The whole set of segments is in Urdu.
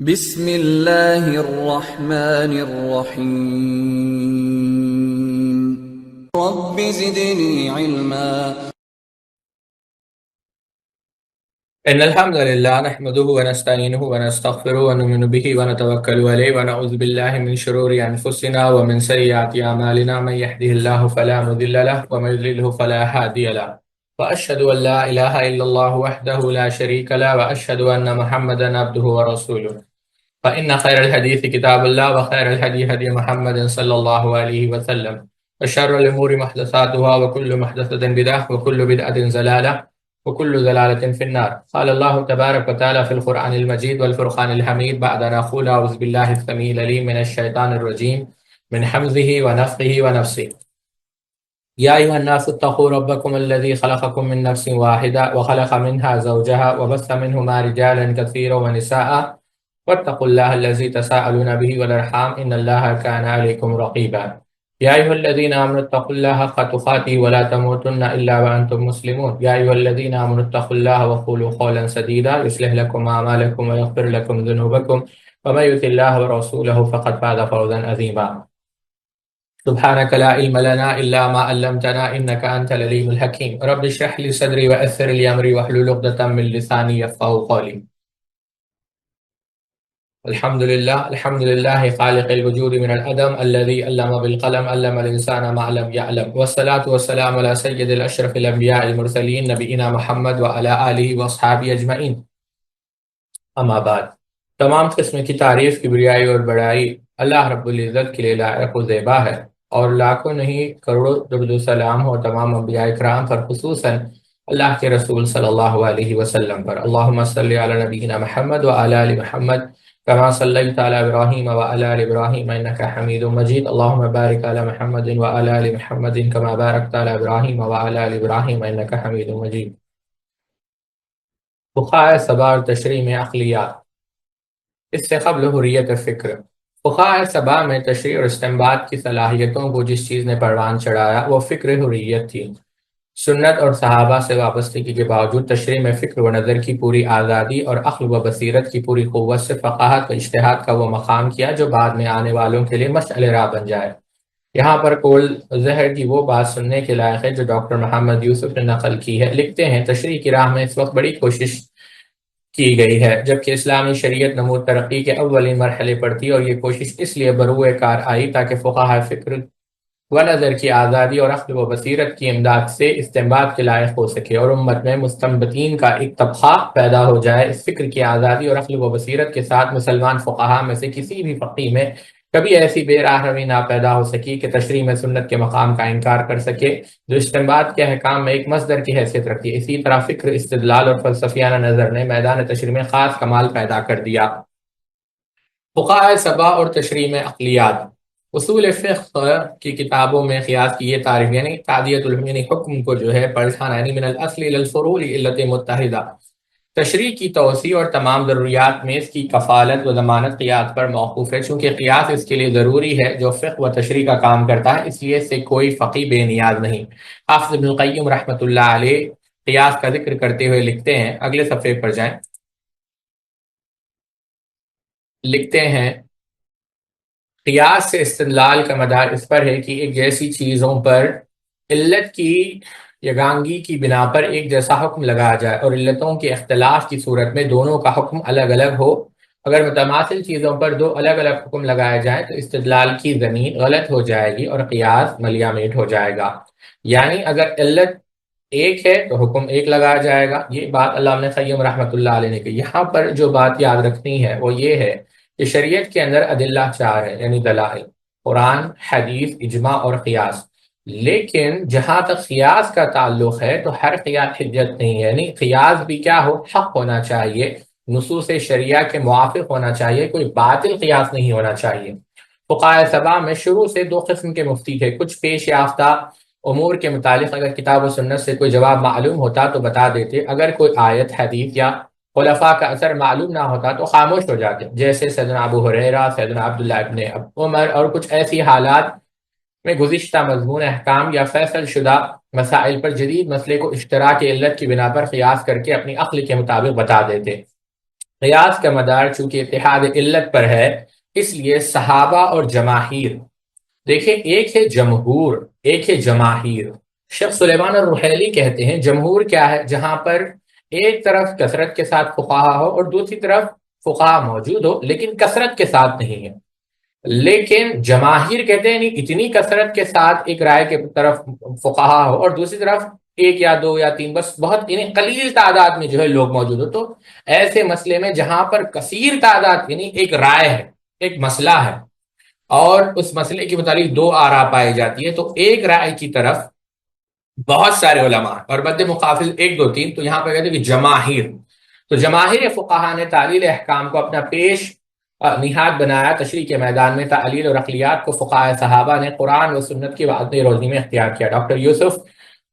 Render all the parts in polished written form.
بسم اللہ الرحمن الرحیم رب زدنی علما إن الحمد لله نحمده ونستعينه ونستغفره ونؤمن به ونتوكل عليه ونعوذ بالله من شرور أنفسنا ومن سيئات أعمالنا من يهده الله فلا مضل له ومن يضلله فلا هادي له وأشهد أن لا إله إلا الله وحده لا شريك له وأشهد أن محمدا عبده ورسوله فإن خير الحديث كتاب الله وخير الهدي هدي محمد صلى الله عليه وسلم وشر الأمور محدثاتها وكل محدثة بدعة وكل بدعة ضلالة وكل ضلالة في النار. قال الله تبارك وتعالى في القرآن المجيد والفرقان الحميد بعد أن أقول أعوذ بالله السميع العليم من الشيطان الرجيم من حمزه ونفخه ونفسه. يا أيها الناس اتقوا ربكم الذي خلقكم من نفس واحدة وخلق منها زوجها وبث منهما رجالا كثيرا ونساء واتقوا الله الذي تساءلون به والأرحام إن الله كان عليكم رقيبا. يا أيها الذين آمنوا اتقوا الله حق تقاته ولا تموتن إلا وأنتم مسلمون. يا أيها الذين آمنوا اتقوا الله وقولوا قولا سديدا يصلح لكم أعمالكم ويغفر لكم ذنوبكم ومن يطع الله ورسوله فقد فاز فوزا عظيما. سبحانك لا علم لنا إلا ما علمتنا إنك أنت العليم الحكيم. رب اشرح لي صدري ويسر لي أمري واحلل عقدة من لساني يفقهوا قولي. الحمد لله خالق الوجود من العدم الذي علم بالقلم علم الإنسان ما لم يعلم والصلاة والسلام على سيد الأشرف الأنبياء المرسلين نبينا محمد وعلى آله وأصحابه أجمعين. اما بعد، تمام قسم کی تعریف، کبریائی اور بڑائی اللہ رب العزت کے لیے لائق و زیبا ہے، اور لاکھوں نہیں کروڑوں درود و سلام ہو تمام انبیاء کرام پر، خصوصاً اللہ کے رسول صلی اللہ علیہ وسلم پر۔ اللہم صلی علی نبینا محمد وعلی آل محمد كما صليت على إبراهيم وعلى آل إبراهيم إنك حميد مجيد. اللهم بارك على محمد وعلى آل محمد كما باركت على إبراهيم وعلى آل إبراهيم إنك حميد مجيد. فقہ سبا اور تشریح میں عقلیات. اس سے قبل حریت فکر. فقہ سبا میں تشریح اور استنباط کی صلاحیتوں کو جس چیز نے پروان چڑھایا وہ فکر حریت تھی۔ سنت اور صحابہ سے وابستگی کے باوجود تشریح میں فکر و نظر کی پوری آزادی اور عقل و بصیرت کی پوری قوت سے فقاہت و اجتہاد کا وہ مقام کیا جو بعد میں آنے والوں کے لیے مشعل راہ بن جائے۔ یہاں پر کول زہر کی وہ بات سننے کے لائق ہے جو ڈاکٹر محمد یوسف نے نقل کی ہے۔ لکھتے ہیں، تشریح کی راہ میں اس وقت بڑی کوشش کی گئی ہے جبکہ اسلامی شریعت نمود ترقی کے اولین مرحلے پر تھی، اور یہ کوشش اس لیے بروئے کار آئی تاکہ فقہائے فکر و نظر کی آزادی اور عقل و بصیرت کی امداد سے استنباط کے لائق ہو سکے، اور امت میں مستنبطین کا ایک طبقہ پیدا ہو جائے۔ اس فکر کی آزادی اور عقل و بصیرت کے ساتھ مسلمان فقہا میں سے کسی بھی فقیہ میں کبھی ایسی بے راہ روی نہ پیدا ہو سکی کہ تشریح میں سنت کے مقام کا انکار کر سکے جو استنباط کے احکام میں ایک مصدر کی حیثیت رکھتی ہے۔ اسی طرح فکر، استدلال اور فلسفیانہ نظر نے میدان تشریح میں خاص کمال پیدا کر دیا۔ فقہ سبا اور تشریح میں عقلیات. اصول فقہ کی کتابوں میں قیاس کی یہ تعریف، یعنی تعدیت یعنی حکم کو جو ہے پلٹانا، یعنی من الاصل الى الفروع علت متحدہ، تشریح کی توسیع اور تمام ضروریات میں اس کی کفالت و ضمانت قیاس پر موقوف ہے۔ چونکہ قیاس اس کے لیے ضروری ہے جو فقہ و تشریح کا کام کرتا ہے، اس لیے سے کوئی فقیہ بے نیاز نہیں۔ حافظ ابن القیم رحمۃ اللہ علیہ قیاس کا ذکر کرتے ہوئے لکھتے ہیں، اگلے صفحے پر جائیں، لکھتے ہیں، قیاس سے استدلال کا مدار اس پر ہے کہ ایک جیسی چیزوں پر علت کی یگانگی کی بنا پر ایک جیسا حکم لگایا جائے، اور علتوں کے اختلاف کی صورت میں دونوں کا حکم الگ الگ ہو۔ اگر متماثل چیزوں پر دو الگ الگ حکم لگائے جائیں تو استدلال کی زمین غلط ہو جائے گی اور قیاس ملیا میٹ ہو جائے گا۔ یعنی اگر علت ایک ہے تو حکم ایک لگایا جائے گا۔ یہ بات علامہ ابن قیم رحمۃ اللہ علیہ نے کی۔ یہاں پر جو بات یاد رکھنی ہے وہ یہ ہے کہ شریعت کے اندر ادلہ چار ہیں، یعنی دلائل، قرآن، حدیث، اجماع اور قیاس۔ لیکن جہاں تک قیاس کا تعلق ہے تو ہر قیاس حجت نہیں ہے، یعنی قیاس بھی کیا ہو، حق ہونا چاہیے، نصوص شریعہ کے موافق ہونا چاہیے، کوئی باطل قیاس نہیں ہونا چاہیے۔ فقہ سبا میں شروع سے دو قسم کے مفتی تھے۔ کچھ پیش یافتہ امور کے متعلق اگر کتاب و سنت سے کوئی جواب معلوم ہوتا تو بتا دیتے، اگر کوئی آیت، حدیث یا خلفاء کا اثر معلوم نہ ہوتا تو خاموش ہو جاتے، جیسے سیدنا ابو ہریرہ، سیدنا عبداللہ ابن عمر، اور کچھ ایسی حالات میں گزشتہ مضمون احکام یا فیصل شدہ مسائل پر جدید مسئلے کو اشتراک علت کی بنا پر قیاس کر کے اپنی عقل کے مطابق بتا دیتے۔ قیاس کا مدار چونکہ اتحاد علت پر ہے، اس لیے صحابہ اور جماہیر، دیکھیں ایک ہے جمہور، ایک ہے جماہیر۔ شیخ سلیمان الرحیلی کہتے ہیں جمہور کیا ہے؟ جہاں پر ایک طرف کثرت کے ساتھ فقہا ہو اور دوسری طرف فقہا موجود ہو لیکن کثرت کے ساتھ نہیں ہے۔ لیکن جماہیر کہتے ہیں نہیں، اتنی کثرت کے ساتھ ایک رائے کے طرف فقہا ہو اور دوسری طرف ایک یا دو یا تین، بس بہت یعنی قلیل تعداد میں جو ہے لوگ موجود ہو، تو ایسے مسئلے میں جہاں پر کثیر تعداد یعنی ایک رائے ہے، ایک مسئلہ ہے اور اس مسئلے کے متعلق دو آراء پائی جاتی ہے، تو ایک رائے کی طرف بہت سارے علماء اور مد مقابل ایک دو تین، تو یہاں پہ کہتے ہیں کہ جماہیر، تو جماہیر فقہا نے تعلیل احکام کو اپنا پیش نہاد بنایا تشریح کے میدان میں۔ تعلیل اور عقلیات کو فقہاء صحابہ نے قرآن و سنت کی واضح روشنی میں اختیار کیا۔ ڈاکٹر یوسف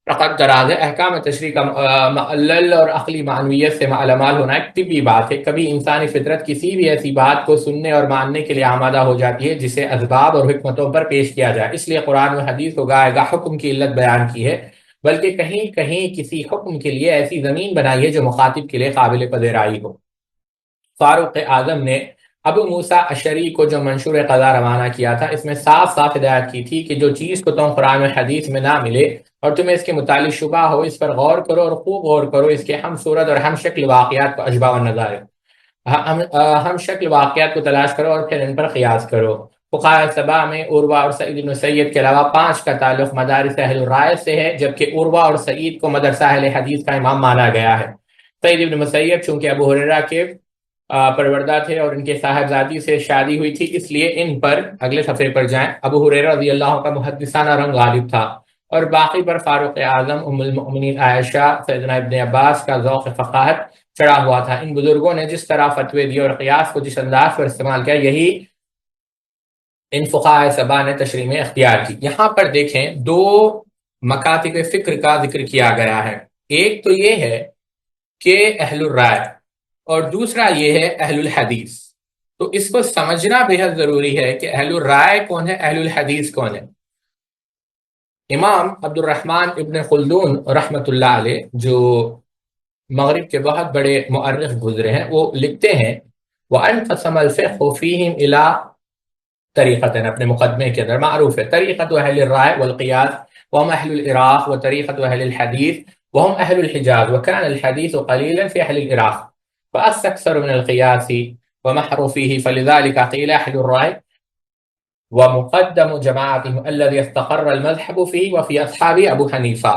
فقط دراز ہے، احکام تشریح کا معلل اور عقلی معنویت سے معلومات ہونا ایک طبی بات ہے۔ کبھی انسانی فطرت کسی بھی ایسی بات کو سننے اور ماننے کے لیے آمادہ ہو جاتی ہے جسے اسباب اور حکمتوں پر پیش کیا جائے، اس لیے قرآن و حدیث کو گاہے گاہ حکم کی علت بیان کی ہے، بلکہ کہیں کہیں کسی حکم کے لیے ایسی زمین بنائی ہے جو مخاطب کے لیے قابل پذیرائی ہو۔ فاروق اعظم نے ابو موسیٰ اشعری کو جو منشور قضا روانہ کیا تھا، اس میں صاف صاف ہدایت کی تھی کہ جو چیز کو تم قرآن و حدیث میں نہ ملے اور تمہیں اس کے متعلق شبہ ہو، اس پر غور کرو اور خوب غور کرو، اس کے ہم صورت اور ہم شکل واقعات کو اشباہ و نظائر، ہم شکل واقعات کو تلاش کرو اور پھر ان پر قیاس کرو۔ فقہاء سبع میں عروہ اور سعید بن سید کے علاوہ 5 کا تعلق مدارس اہل الرائے سے ہے، جبکہ عروہ اور سعید کو مدرسہ اہل حدیث کا امام مانا گیا ہے۔ سعید بن مسیب چونکہ ابو ہریرہ کے پروردہ تھے اور ان کے صاحبزادی سے شادی ہوئی تھی، اس لیے ان پر اگلے صفحے پر جائیں، ابو ہریرہ رضی اللہ کا محدثانہ رنگ غالب تھا، اور باقی پر فاروق اعظم، ام المؤمنین عائشہ، سیدنا ابن عباس کا ذوق فقاہت چڑھا ہوا تھا۔ ان بزرگوں نے جس طرح فتوے دیے اور قیاس کو جس انداز پر استعمال کیا، یہی ان فقہاء سبع نے تشریح میں اختیار کی۔ یہاں پر دیکھیں 2 مکاتب فکر کا ذکر کیا گیا ہے، ایک تو یہ ہے کہ اہل الرائے اور دوسرا یہ ہے اہل الحدیث۔ تو اس کو سمجھنا بہت ضروری ہے کہ اہل الرائے کون ہے، اہل الحدیث کون ہے۔ امام عبد الرحمن ابن خلدون رحمۃ اللہ علیہ، جو مغرب کے بہت بڑے مؤرخ گزرے ہیں، وہ لکھتے ہیں وَأَنْقَسَمَ الْفِقْهُ فِيهِمْ إِلَىٰ طریقتاً، اپنے مقدمے کے اندر معروف ہے طریقت اہل الرائے والقیاس وهم اہل العراق، وطریقت اہل الحدیث وهم اہل الحجاز، وكان الحديث قليلا في اہل العراق فأستكثر من القياس ومحروفه، فلذلك قيل اہل الرائے ومقدم جماعتهم الذي استقر المذهب فيه وفي اصحاب ابو حنیفہ۔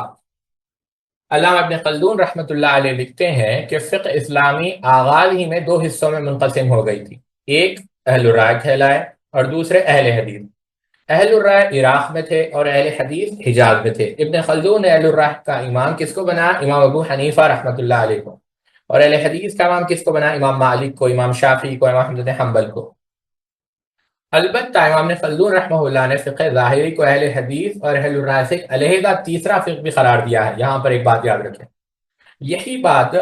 علامہ ابن خلدون رحمۃ اللہ علیہ لکھتے ہیں کہ فقہ اسلامی آغاز ہی میں 2 حصوں میں منقسم ہو گئی تھی، ایک اہل الرائے کہلائے اور دوسرے اہل حدیث۔ اہل الرائے عراق میں تھے اور اہل حدیث حجاز میں تھے۔ ابن خلدون نے اہل الرائے کا امام کس کو بنایا؟ امام ابو حنیفہ رحمۃ اللہ علیہ کو، اور اہل حدیث کا امام کس کو بنایا؟ امام مالک کو، امام شافعی کو، امام احمد بن حنبل کو۔ البتہ امام خلدون رحمہ اللہ نے فقہ ظاہری کو اہل حدیث اور اہل الرائے سے علیحدہ تیسرا فقہ بھی قرار دیا ہے۔ یہاں پر ایک بات یاد رکھیں، یہی بات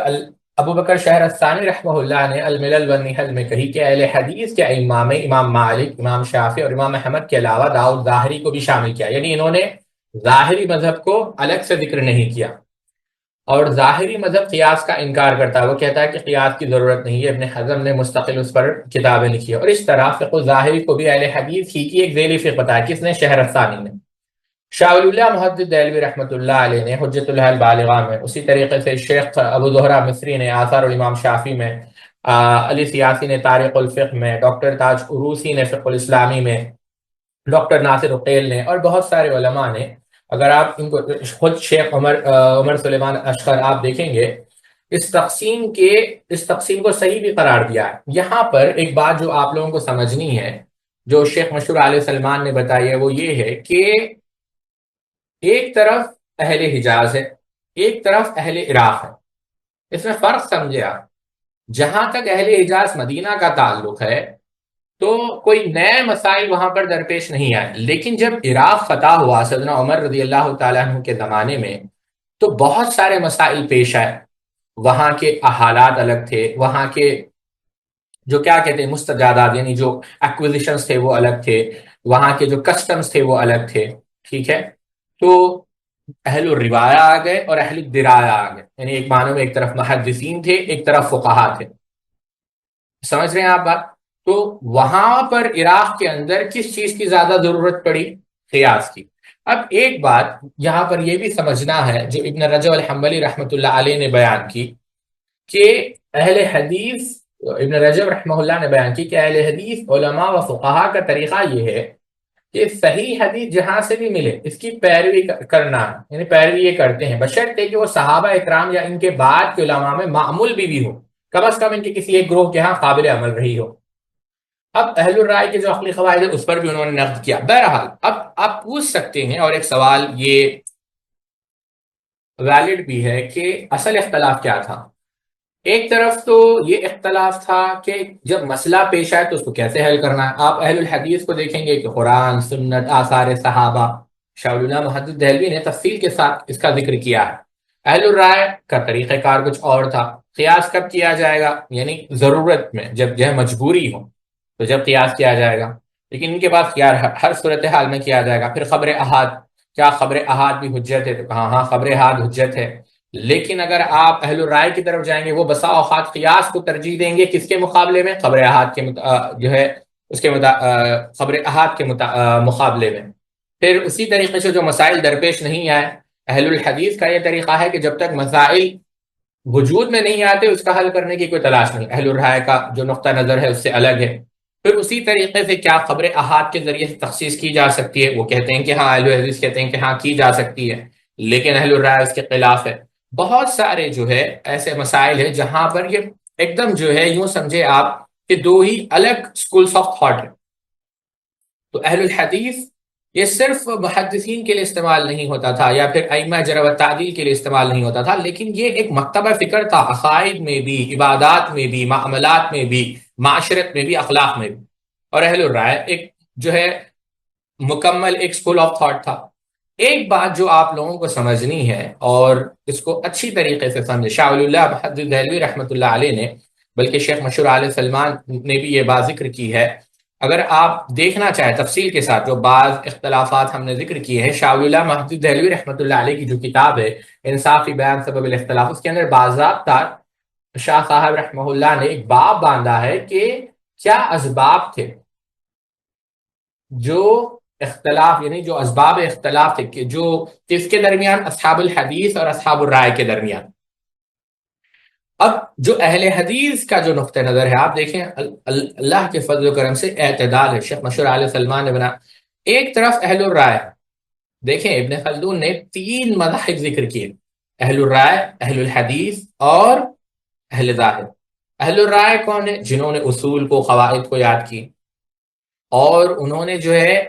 ابو بکر شہرستانی رحمہ اللہ نے الملل والنحل میں کہی کہ اہل حدیث کے ائمہ میں امام مالک، امام شافعی اور امام احمد کے علاوہ داؤد ظاہری کو بھی شامل کیا، یعنی انہوں نے ظاہری مذہب کو الگ سے ذکر نہیں کیا۔ اور ظاہری مذہب قیاس کا انکار کرتا ہے، وہ کہتا ہے کہ قیاس کی ضرورت نہیں ہے، ابن حزم نے مستقل اس پر کتابیں لکھی ہیں۔ اور اس طرح فقہ ظاہری کو بھی اہل حدیث ہی کی ایک ذیلی فقہ بتایا، کس نے؟ شہرستانی نے۔ شاہ ولی اللہ محدث دہلوی رحمۃ اللہ علیہ نے حجت الحل بالغہ میں، اسی طریقے سے شیخ ابو زہرہ مصری نے آثار الامام شافعی میں، علی سیاسی نے تاریخ الفقہ میں، ڈاکٹر تاج عروسی نے فقہ الاسلامی میں، ڈاکٹر ناصر عقیل نے، اور بہت سارے علماء نے، اگر آپ ان کو خود شیخ عمر سلیمان اشقر آپ دیکھیں گے، اس تقسیم کو صحیح بھی قرار دیا ہے۔ یہاں پر ایک بات جو آپ لوگوں کو سمجھنی ہے، جو شیخ مشہور علیہ سلمان نے بتائی ہے، وہ یہ ہے کہ ایک طرف اہل حجاز ہے، ایک طرف اہل عراق ہے۔ اس میں فرق سمجھے آپ، جہاں تک اہل حجاز مدینہ کا تعلق ہے تو کوئی نئے مسائل وہاں پر درپیش نہیں آئے، لیکن جب عراق فتح ہوا سیدنا عمر رضی اللہ تعالیٰ عنہ کے زمانے میں، تو بہت سارے مسائل پیش آئے۔ وہاں کے حالات الگ تھے، وہاں کے جو کیا کہتے ہیں مستجادات، یعنی جو ایکوزیشنز تھے وہ الگ تھے، وہاں کے جو کسٹمز تھے وہ الگ تھے، ٹھیک ہے۔ تو اہل الروایہ آ گئے اور اہل الدرایہ آ گئے، یعنی ایک معنی میں ایک طرف محدثین تھے، ایک طرف فقہا تھے۔ سمجھ رہے ہیں آپ بات؟ تو وہاں پر عراق کے اندر کس چیز کی زیادہ ضرورت پڑی؟ قیاس کی۔ اب ایک بات یہاں پر یہ بھی سمجھنا ہے جو ابن رجب الحنبلی رحمۃ اللہ علیہ نے بیان کی کہ اہل حدیث، ابن رجب رحمہ اللہ نے بیان کی کہ اہل حدیث علماء و فقہا کا طریقہ یہ ہے کہ صحیح حدیث جہاں سے بھی ملے اس کی پیروی کرنا ہے، یعنی پیروی یہ کرتے ہیں بشرطے کہ وہ صحابہ اکرام یا ان کے بعد کے علماء میں معمول بھی ہو، کم از کم ان کے کسی ایک گروہ کے ہاں قابل عمل رہی ہو۔ اب اہل الرائے کے جو عقلی قواعد ہے اس پر بھی انہوں نے نقد کیا۔ بہرحال اب آپ پوچھ سکتے ہیں، اور ایک سوال یہ ویلڈ بھی ہے کہ اصل اختلاف کیا تھا؟ ایک طرف تو یہ اختلاف تھا کہ جب مسئلہ پیش آئے تو اس کو کیسے حل کرنا ہے۔ آپ اہل الحدیث کو دیکھیں گے کہ قرآن، سنت، آثار صحابہ، شاہ اللہ محدث دہلوی نے تفصیل کے ساتھ اس کا ذکر کیا ہے۔ اہل الرائے کا طریقہ کار کچھ اور تھا۔ قیاس کب کیا جائے گا؟ یعنی ضرورت میں، جب جو ہے مجبوری ہو تو جب قیاس کیا جائے گا، لیکن ان کے پاس یار ہر صورتحال میں کیا جائے گا۔ پھر خبر احاد، کیا خبر احاد بھی حجت ہے؟ تو کہا ہاں خبر احاد حجت ہے، لیکن اگر آپ اہل الرائے کی طرف جائیں گے وہ بسا اوقات قیاس کو ترجیح دیں گے کس کے مقابلے میں؟ خبر احاد کے جو ہے اس کے خبر احاد کے مقابلے میں۔ پھر اسی طریقے سے جو مسائل درپیش نہیں آئے، اہل الحدیث کا یہ طریقہ ہے کہ جب تک مسائل وجود میں نہیں آتے اس کا حل کرنے کی کوئی تلاش نہیں۔ اہل الرائے کا جو نقطہ نظر ہے اس سے الگ ہے۔ پھر اسی طریقے سے کیا خبر احاد کے ذریعے سے تخصیص کی جا سکتی ہے؟ وہ کہتے ہیں کہ ہاں، اہل الحدیث کہتے ہیں کہ ہاں کی جا سکتی ہے، لیکن اہل الرائے اس کے خلاف ہے۔ بہت سارے جو ہے ایسے مسائل ہیں جہاں پر یہ ایک دم جو ہے یوں سمجھے آپ کہ دو ہی الگ سکولز آف تھاٹ ہیں۔ تو اہل الحدیث یہ صرف محدثین کے لیے استعمال نہیں ہوتا تھا یا پھر ائمہ جرح و تعدیل کے لیے استعمال نہیں ہوتا تھا، لیکن یہ ایک مکتبہ فکر تھا، عقائد میں بھی، عبادات میں بھی، معاملات میں بھی، معاشرت میں بھی، اخلاق میں بھی۔ اور اہل الرائے ایک جو ہے مکمل ایک سکول آف تھاٹ تھا۔ ایک بات جو آپ لوگوں کو سمجھنی ہے اور اس کو اچھی طریقے سے سمجھے، شاہ ولی اللہ محدث دہلوی رحمۃ اللہ علیہ نے، بلکہ شیخ مشہور علیہ سلمان نے بھی یہ بات ذکر کی ہے۔ اگر آپ دیکھنا چاہیں تفصیل کے ساتھ جو بعض اختلافات ہم نے ذکر کیے ہیں، شاہ ولی اللہ محدث دہلوی رحمۃ اللہ علیہ کی جو کتاب ہے انصافی بیان سبب الاختلاف، اس کے اندر باضابطہ شاہ صاحب رحمہ اللہ نے ایک باب باندھا ہے کہ کیا اسباب تھے جو اختلاف، یعنی جو اسباب اختلاف تھے کہ جو کس کے درمیان؟ اصحاب الحدیث اور اصحاب الرائے کے درمیان۔ اب جو اہل حدیث کا جو نقطہ نظر ہے، آپ دیکھیں اللہ کے فضل و کرم سے اعتدال ہے۔ شیخ مشہور علیہ سلمان نے بنا ایک طرف اہل الرائے، دیکھیں ابن خلدون نے 3 مذاہب ذکر کیے: اہل الرائے، اہل الحدیث اور اہل ظاہر۔ اہل الرائے کون ہے؟ جنہوں نے اصول کو، قواعد کو یاد کی، اور انہوں نے جو ہے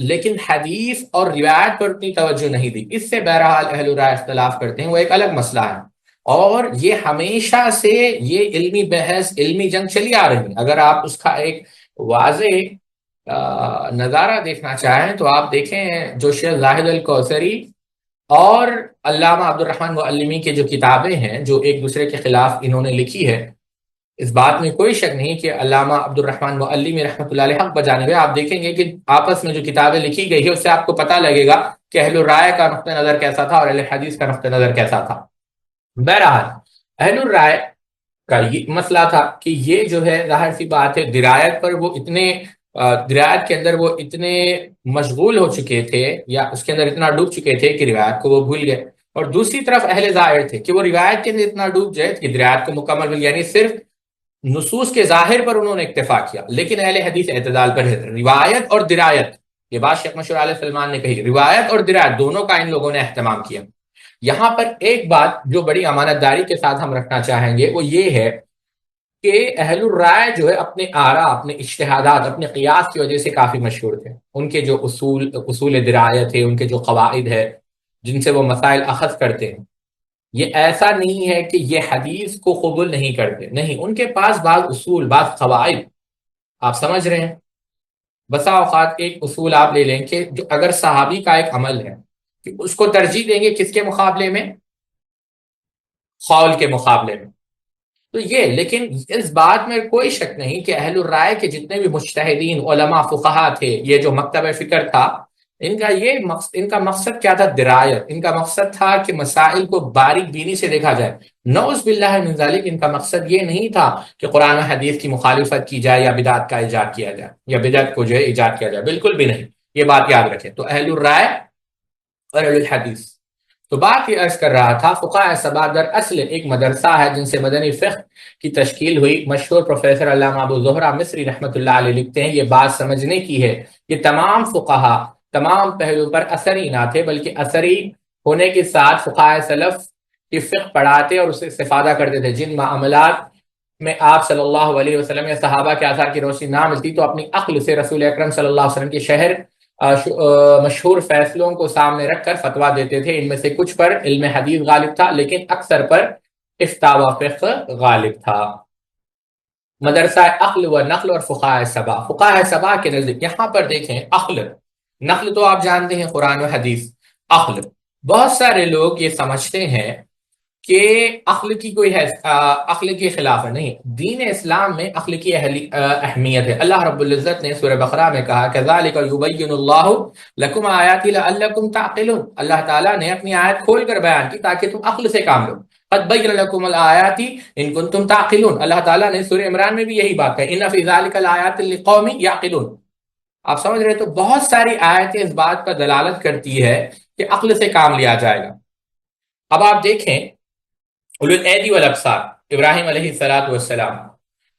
لیکن حدیث اور روایت پر اتنی توجہ نہیں دی۔ اس سے بہرحال اہل الرائے اختلاف کرتے ہیں، وہ ایک الگ مسئلہ ہے، اور یہ ہمیشہ سے یہ علمی بحث، علمی جنگ چلی آ رہی ہے۔ اگر آپ اس کا ایک واضح نظارہ دیکھنا چاہیں تو آپ دیکھیں جو شیخ زاہد الکوثری اور علامہ عبد الرحمن معلمی کی جو کتابیں ہیں جو ایک دوسرے کے خلاف انہوں نے لکھی ہے، اس بات میں کوئی شک نہیں کہ علامہ عبد الرحمن معلمی رحمۃ اللہ علیہ حق بجانب ہے۔ آپ دیکھیں گے کہ آپس میں جو کتابیں لکھی گئی ہے اس سے آپ کو پتہ لگے گا کہ اہل الرائے کا نقطہ نظر کیسا تھا اور اہل حدیث کا نقطہ نظر کیسا تھا۔ بہرحال اہل الرائے کا یہ مسئلہ تھا کہ یہ جو ہے ظاہر سی بات ہے درایت پر وہ اتنے درایت کے اندر وہ اتنے مشغول ہو چکے تھے یا اس کے اندر اتنا ڈوب چکے تھے کہ روایت کو وہ بھول گئے، اور دوسری طرف اہل ظاہر تھے کہ وہ روایت کے اندر اتنا ڈوب جائے کہ درایت کو مکمل بھول، یعنی صرف نصوص کے ظاہر پر انہوں نے اکتفا کیا۔ لیکن اہل حدیث اعتدال پر ہے، روایت اور درایت، یہ بات شیخ مشہور علیہ سلمان نے کہی، روایت اور درایت دونوں کا ان لوگوں نے اہتمام کیا۔ یہاں پر ایک بات جو بڑی امانت داری کے ساتھ ہم رکھنا چاہیں گے وہ یہ ہے کہ اہل الرائے جو ہے اپنے آراء، اپنے اجتہادات، اپنے قیاس کی وجہ سے کافی مشہور تھے۔ ان کے جو اصول درایت ہے، ان کے جو قواعد ہے جن سے وہ مسائل اخذ کرتے ہیں، یہ ایسا نہیں ہے کہ یہ حدیث کو قبول نہیں کرتے، نہیں، ان کے پاس بعض اصول، بعض قواعد، آپ سمجھ رہے ہیں۔ بسا اوقات ایک اصول آپ لے لیں کہ جو اگر صحابی کا ایک عمل ہے کہ اس کو ترجیح دیں گے کس کے مقابلے میں؟ قول کے مقابلے میں۔ تو یہ، لیکن اس بات میں کوئی شک نہیں کہ اہل الرائے کے جتنے بھی مجتہدین، علماء، فقہا تھے، یہ جو مکتبہ فکر تھا، ان کا مقصد کیا تھا؟ درایت. ان کا مقصد تھا کہ مسائل کو باریک بینی سے دیکھا جائے. نعوذ باللہ من ذالک، ان کا مقصد یہ نہیں تھا کہ قرآن و حدیث کی مخالفت کی جائے یا بدعت کا ایجاد کیا جائے یا بدعت کو جو ہے ایجاد کیا جائے، بالکل بھی نہیں. یہ بات یاد رکھیں. تو اہل الرائے اور اہل الحدیث. تو بات یہ عرض کر رہا تھا، فقہاء سبع در اصل ایک مدرسہ ہے جن سے مدنی فقہ کی تشکیل ہوئی. مشہور پروفیسر علامہ ابو زہرہ مصری رحمۃ اللہ علیہ لکھتے ہیں، یہ بات سمجھنے کی ہے کہ تمام فقہا تمام پہلو پر اثری نہ تھے، بلکہ اثری ہونے کے ساتھ فقہاء سلف کی فقہ پڑھاتے اور اسے استفادہ کرتے تھے. جن معاملات میں آپ صلی اللہ علیہ وسلم یا صحابہ کے آثار کی روشنی نہ ملتی تو اپنی عقل سے رسول اکرم صلی اللہ علیہ وسلم کے شہر مشہور فیصلوں کو سامنے رکھ کر فتویٰ دیتے تھے. ان میں سے کچھ پر علم حدیث غالب تھا، لیکن اکثر پر افتاء و فقہ غالب تھا. مدرسہ عقل و نقل اور فقہاء سبع. فقہاء سبع کے نزدیک یہاں پر دیکھیں، عقل، نقل تو آپ جانتے ہیں قرآن و حدیث. عقل، بہت سارے لوگ یہ سمجھتے ہیں کہ عقل کی کوئی عقل کے خلاف ہے. نہیں، دین اسلام میں عقل کی اہمیت ہے. اللہ رب العزت نے سورہ بقرہ میں کہا كَذَلِكَ يُبَيِّنُ اللَّهُ لَكُمْ آيَاتِهِ لَعَلَّكُمْ تَعْقِلُونَ. اللہ تعالیٰ نے اپنی آیت کھول کر بیان کی تاکہ تم عقل سے کام لو. قَدْ بَيَّنَ لَكُمُ الْآيَاتِ إِن كُنتُمْ تَعْقِلُونَ. اللہ تعالیٰ نے سورہ عمران میں بھی یہی بات کہی، إِنَّ فِي ذَلِكَ لَآيَاتٍ لِقَوْمٍ يَعْقِلُونَ. آپ سمجھ رہے؟ تو بہت ساری آیتیں اس بات پر دلالت کرتی ہے کہ عقل سے کام لیا جائے گا. اب آپ دیکھیں اولو الایدی والابصار، ابراہیم علیہ السلام.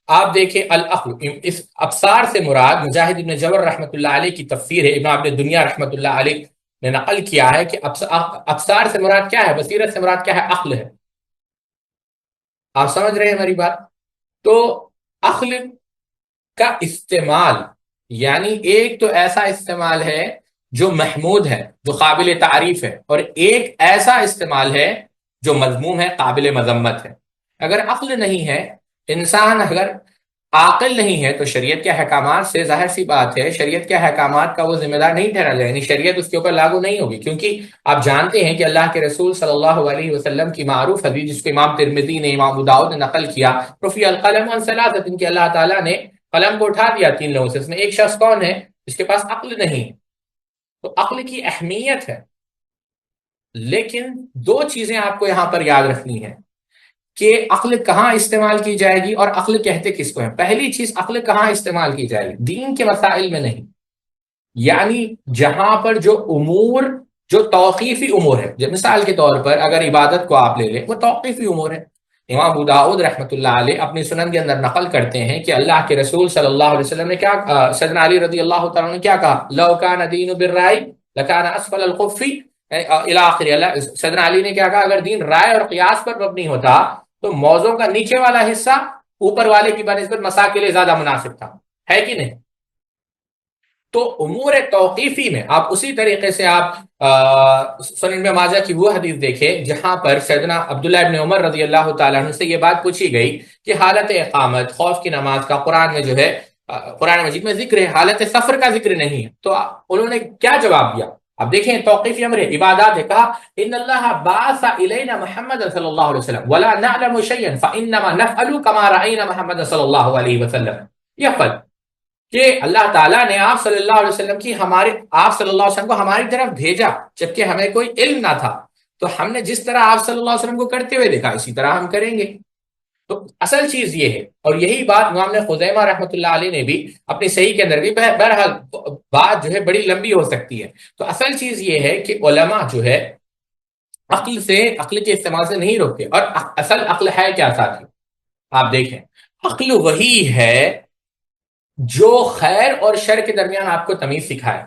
آپ دیکھیں العقل، اس ابصار سے مراد مجاہد ابن جبر رحمۃ اللہ علیہ کی تفسیر ہے. ابن عبد الدنیا رحمۃ اللہ علیہ نے نقل کیا ہے کہ ابصار سے مراد کیا ہے، بصیرت سے مراد کیا ہے؟ عقل ہے. آپ سمجھ رہے ہیں ہماری بات؟ تو عقل کا استعمال، یعنی ایک تو ایسا استعمال ہے جو محمود ہے، جو قابل تعریف ہے، اور ایک ایسا استعمال ہے جو مذموم ہے، قابل مذمت ہے. اگر عقل نہیں ہے، انسان اگر عاقل نہیں ہے، تو شریعت کے احکامات سے ظاہر سی بات ہے شریعت کے احکامات کا وہ ذمہ دار نہیں ٹھہرا جائے، یعنی شریعت اس کے اوپر لاگو نہیں ہوگی. کیونکہ آپ جانتے ہیں کہ اللہ کے رسول صلی اللہ علیہ وسلم کی معروف حدیث جس کو امام ترمذی نے، امام ابو داؤد نے نقل کیا، رفیع القلم عن ثلاثۃ، کہ اللہ تعالیٰ نے قلم کو اٹھا دیا 3 لوگوں سے. اس میں ایک شخص کون ہے؟ جس کے پاس عقل نہیں. تو عقل کی اہمیت ہے، لیکن 2 چیزیں آپ کو یہاں پر یاد رکھنی ہے کہ عقل کہاں استعمال کی جائے گی اور عقل کہتے کس کو ہیں. پہلی چیز، عقل کہاں استعمال کی جائے گی؟ دین کے مسائل میں نہیں. یعنی جہاں پر جو امور جو توقیفی امور ہے، جب مثال کے طور پر اگر عبادت کو آپ لے لیں، وہ توقیفی امور ہے. امام ابو داؤد رحمۃ اللہ علیہ اپنی سنن کے اندر نقل کرتے ہیں کہ اللہ کے رسول صلی اللہ علیہ وسلم نے کیا، سیدنا علی رضی اللہ تعالیٰ نے کیا کہا، لو کان دین بالرائے لکان اسفل الخف الی آخر. سیدنا علی نے کیا کہا، اگر دین رائے اور قیاس پر مبنی ہوتا تو موضوع کا نیچے والا حصہ اوپر والے کی بنسبت مسا کے لیے زیادہ مناسب تھا، ہے کہ نہیں؟ تو امور توقیفی میں آپ اسی طریقے سے آپ سنن ابن ماجہ کی وہ حدیث دیکھیں جہاں پر سیدنا عبداللہ ابن عمر رضی اللہ تعالیٰ عنہ سے یہ بات پوچھی گئی کہ حالت اقامت، خوف کی نماز کا قرآن میں جو ہے، قرآن مجید میں ذکر ہے، حالت سفر کا ذکر نہیں ہے. تو انہوں نے کیا جواب دیا؟ اب دیکھیں، توقیفی امر ہے، عبادات ہے. کہا ان اللہ بعث الینا محمد صلی اللہ علیہ وسلم ولا نعلم شیئا فانما نفعل كما راينا محمد صلی اللہ علیہ وسلم. یہ فرق کہ اللہ تعالیٰ نے آپ صلی اللہ علیہ وسلم کی آپ صلی اللہ علیہ وسلم کو ہماری طرف بھیجا جبکہ ہمیں کوئی علم نہ تھا، تو ہم نے جس طرح آپ صلی اللہ علیہ وسلم کو کرتے ہوئے دیکھا اسی طرح ہم کریں گے. تو اصل چیز یہ ہے، اور یہی بات امام نے خزیمہ رحمۃ اللہ علیہ نے بھی اپنی صحیح کے اندر بھی، بہرحال بات جو ہے بڑی لمبی ہو سکتی ہے. تو اصل چیز یہ ہے کہ علماء جو ہے عقل کے استعمال سے نہیں روکتے. اور اصل عقل ہے کیا ساتھی؟ آپ دیکھیں، عقل وہی ہے جو خیر اور شر کے درمیان آپ کو تمیز سکھائے.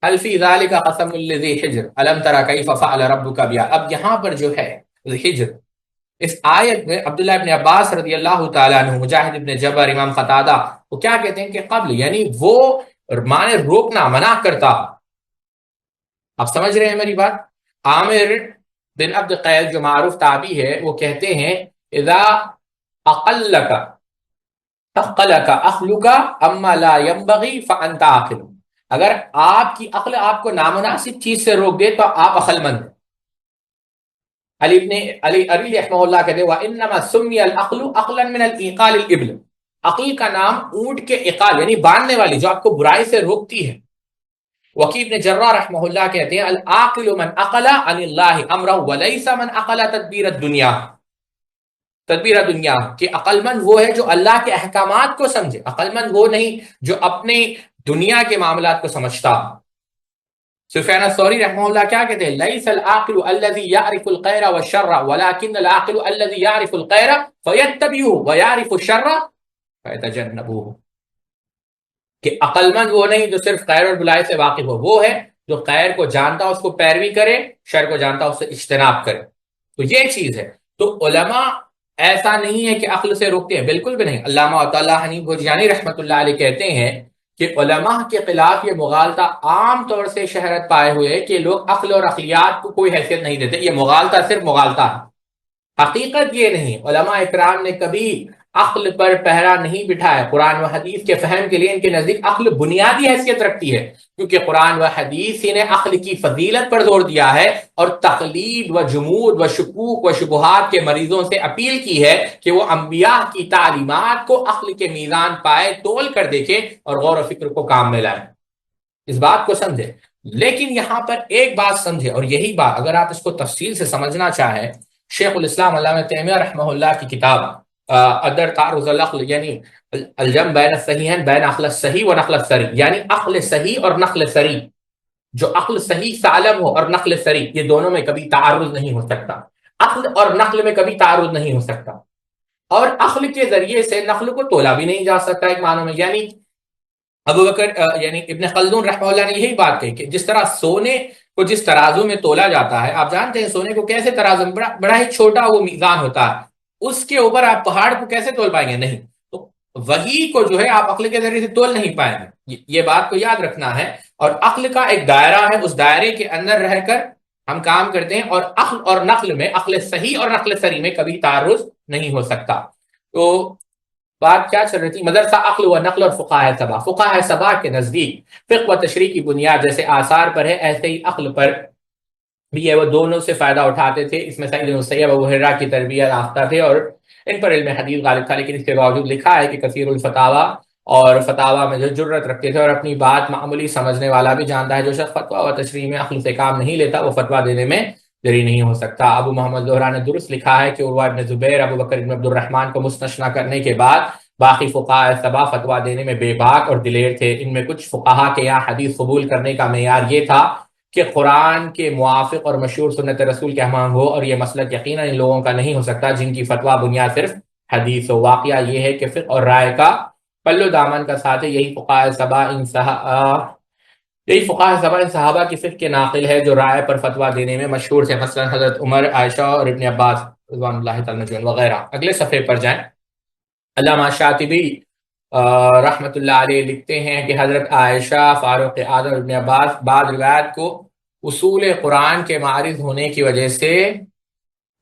هل فی ذلک قسم لذی حجر الم تر کیف فعل ربک بیا. اب یہاں پر جو ہے حجر، اس آیت میں عبداللہ ابن عباس رضی اللہ تعالیٰ عنہ، مجاہد ابن جبر، امام قتادہ، وہ کیا کہتے ہیں کہ قبل، یعنی وہ مانے روکنا، منع کرتا. آپ سمجھ رہے ہیں میری بات؟ عامر بن عبد قیس جو معروف تابعی ہے، وہ کہتے ہیں اذا اقلک عقلک اما لا ينبغي فانت عاقل. اگر آپ کی عقل آپ کو نامناسب چیز سے روک دے تو آپ عقل مند ہیں. علی رحمہ اللہ کہتے ہیں وانما سمی العقل عقلا من الایقال الابل. عقل کا نام اونٹ کے عقال یعنی باندھنے والی جو آپ کو برائی سے روکتی ہے، وکیع بن جراح رحمہ اللہ کہتے ہیں العاقل من عقل عن اللہ امرہ ولیس من عقل تدبیر الدنیا، تدبیر دنیا کہ عقل مند وہ ہے جو اللہ کے احکامات کو سمجھے، عقل مند وہ نہیں جو اپنے دنیا کے معاملات کو سمجھتا۔ سفیان الثوری رحمہ اللہ کیا کہتے ہیں لیس العاقل الذي يعرف الخير والشر ولكن العاقل الذي يعرف الخير فيتبعه ويعرف الشر فيتجنبه، کہ عقل مند وہ نہیں جو صرف خیر اور برائی سے واقف ہو، وہ ہے جو خیر کو جانتا اس کو پیروی کرے، شر کو جانتا اس سے اجتناب کرے۔ تو یہ چیز ہے۔ تو علماء ایسا نہیں ہے کہ عقل سے روکتے ہیں، بالکل بھی نہیں۔ علامہ عطا اللہ حنیف بھوجانی رحمۃ اللہ علیہ کہتے ہیں کہ علماء کے خلاف یہ مغالطہ عام طور سے شہرت پائے ہوئے ہے کہ لوگ عقل اور عقلیات کو کوئی حیثیت نہیں دیتے، یہ مغالطہ صرف مغالطہ ہے، حقیقت یہ نہیں۔ علماء اکرام نے کبھی عقل پر پہرا نہیں بٹھایا۔ قرآن و حدیث کے فہم کے لیے ان کے نزدیک عقل بنیادی حیثیت رکھتی ہے، کیونکہ قرآن و حدیث ہی نے عقل کی فضیلت پر زور دیا ہے اور تقلید و جمود و شکوک و شبہات کے مریضوں سے اپیل کی ہے کہ وہ انبیاء کی تعلیمات کو عقل کے میزان پائے تول کر دیکھیں اور غور و فکر کو کام میں لائیں۔ اس بات کو سمجھے۔ لیکن یہاں پر ایک بات سمجھے، اور یہی بات اگر آپ اس کو تفصیل سے سمجھنا چاہیں، شیخ الاسلام علامہ تیمیہ رحمہ اللہ کی کتاب ادر تعرض العقل، یعنی الجمع بین الصحیحین بین عقل صحیح و نقل صریح، یعنی عقل صحیح اور نقل صریح، جو عقل صحیح سالم ہو اور نقل صریح، یہ دونوں میں کبھی تعارض نہیں ہو سکتا، عقل اور نقل میں کبھی تعارض نہیں ہو سکتا، اور عقل کے ذریعے سے نقل کو تولا بھی نہیں جا سکتا ایک معنوں میں۔ یعنی ابو بکر یعنی ابن خلدون رحمہ اللہ نے یہی بات کہی کہ جس طرح سونے کو جس ترازو میں تولا جاتا ہے، آپ جانتے ہیں سونے کو کیسے ترازو میں، بڑا ہی چھوٹا وہ میزان ہوتا ہے، اس کے اوپر آپ پہاڑ کو کیسے تول پائیں گے؟ نہیں۔ تو وہی کو جو ہے آپ عقل کے ذریعے سے تول نہیں پائیں گے، یہ بات کو یاد رکھنا ہے۔ اور عقل کا ایک دائرہ ہے، اس دائرے کے اندر رہ کر ہم کام کرتے ہیں، اور عقل اور نقل میں، عقل صحیح اور نقل صریح میں کبھی تعارض نہیں ہو سکتا۔ تو بات کیا چل رہی تھی؟ مدرسہ عقل و نقل اور فقہائے سبا۔ فقہائے سبا کے نزدیک فقہ و تشریع کی بنیاد جیسے آثار پر ہے، ایسے ہی عقل پر بھی ہے، وہ دونوں سے فائدہ اٹھاتے تھے۔ اس میں سعید بن مسیب ابو ہریرہ کی تربیت یافتہ تھے اور ان پر علم حدیث غالب تھا، لیکن اس کے باوجود لکھا ہے کہ کثیر الفتاوا، اور فتاوا میں جو جرت رکھتے تھے اور اپنی بات معمولی سمجھنے والا بھی جانتا ہے، جو شخص فتوا و تشریح میں عقل سے کام نہیں لیتا وہ فتوا دینے میں جری نہیں ہو سکتا۔ ابو محمد زہرا نے درست لکھا ہے کہ عروہ ابن زبیر ابو بکر ابن عبد الرحمن کو مستثنی کرنے کے بعد باقی فقہاء سبا فتوا دینے میں بے باک اور دلیر تھے۔ ان میں کچھ فقہا کے یہاں حدیث قبول کرنے کا معیار یہ تھا کہ قرآن کے موافق اور مشہور سنت رسول کے ہم ہو، اور یہ مسلک یقیناً ان لوگوں کا نہیں ہو سکتا جن کی فتوا بنیاد صرف حدیث ہو۔ واقعہ یہ ہے کہ فقہ اور رائے کا پلو دامن کا ساتھ ہے، یہی فقہاء سبا ان صحابہ کی فقہ کے ناقل ہے جو رائے پر فتوا دینے میں مشہور تھے، مثلا حضرت عمر، عائشہ اور ابن عباس رضوان اللہ تعالی عنہم وغیرہ۔ اگلے صفحے پر جائیں۔ علامہ شاطبی رحمۃ اللہ علیہ لکھتے ہیں کہ حضرت عائشہ، فاروق اعظم، ابن عباس بعض روایت کو اصول قرآن کے معارض ہونے کی وجہ سے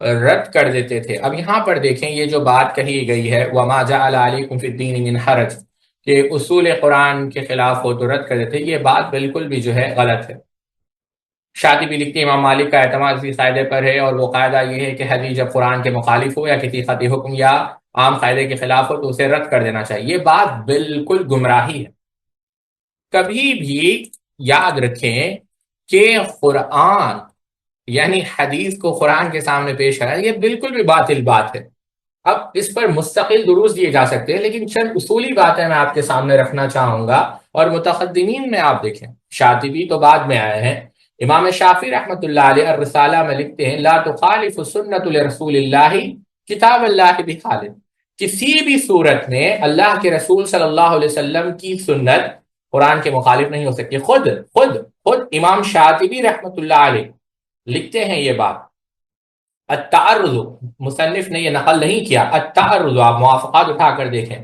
رد کر دیتے تھے۔ اب یہاں پر دیکھیں یہ جو بات کہی گئی ہے وَمَا جَعَلَ عَلَيْكُمْ فِي الدِّينِ مِنْ حَرَجٍ، کہ اصول قرآن کے خلاف ہو تو رد کر دیتے، یہ بات بالکل بھی جو ہے غلط ہے۔ شاطبی لکھتے ہیں امام مالک کا اعتماد اسی قاعدے پر ہے، اور وہ قاعدہ یہ ہے کہ حدیث جب قرآن کے مخالف ہو یا کسی خطی حکم یا عام قاعدے کے خلاف ہو تو اسے رد کر دینا چاہیے۔ یہ بات بالکل گمراہی ہے۔ کبھی بھی یاد رکھیں کہ قرآن یعنی حدیث کو قرآن کے سامنے پیش کرنا یہ بالکل بھی باطل بات ہے۔ اب اس پر مستقل دروس دیے جا سکتے ہیں، لیکن چند اصولی باتیں میں آپ کے سامنے رکھنا چاہوں گا، اور متقدمین میں آپ دیکھیں، شاطبی تو بعد میں آئے ہیں، امام شافعی رحمۃ اللہ علیہ الرسالہ میں لکھتے ہیں لا تخالف سنت لرسول اللہ کتاب اللہ بخالف، کسی بھی صورت میں اللہ کے رسول صلی اللہ علیہ وسلم کی سنت قرآن کے مخالف نہیں ہو سکتی۔ خود امام شاطبی رحمۃ اللہ علیہ لکھتے ہیں یہ بات۔ التعرض، مصنف نے یہ نقل نہیں کیا، التعرض آپ موافقات اٹھا کر دیکھیں،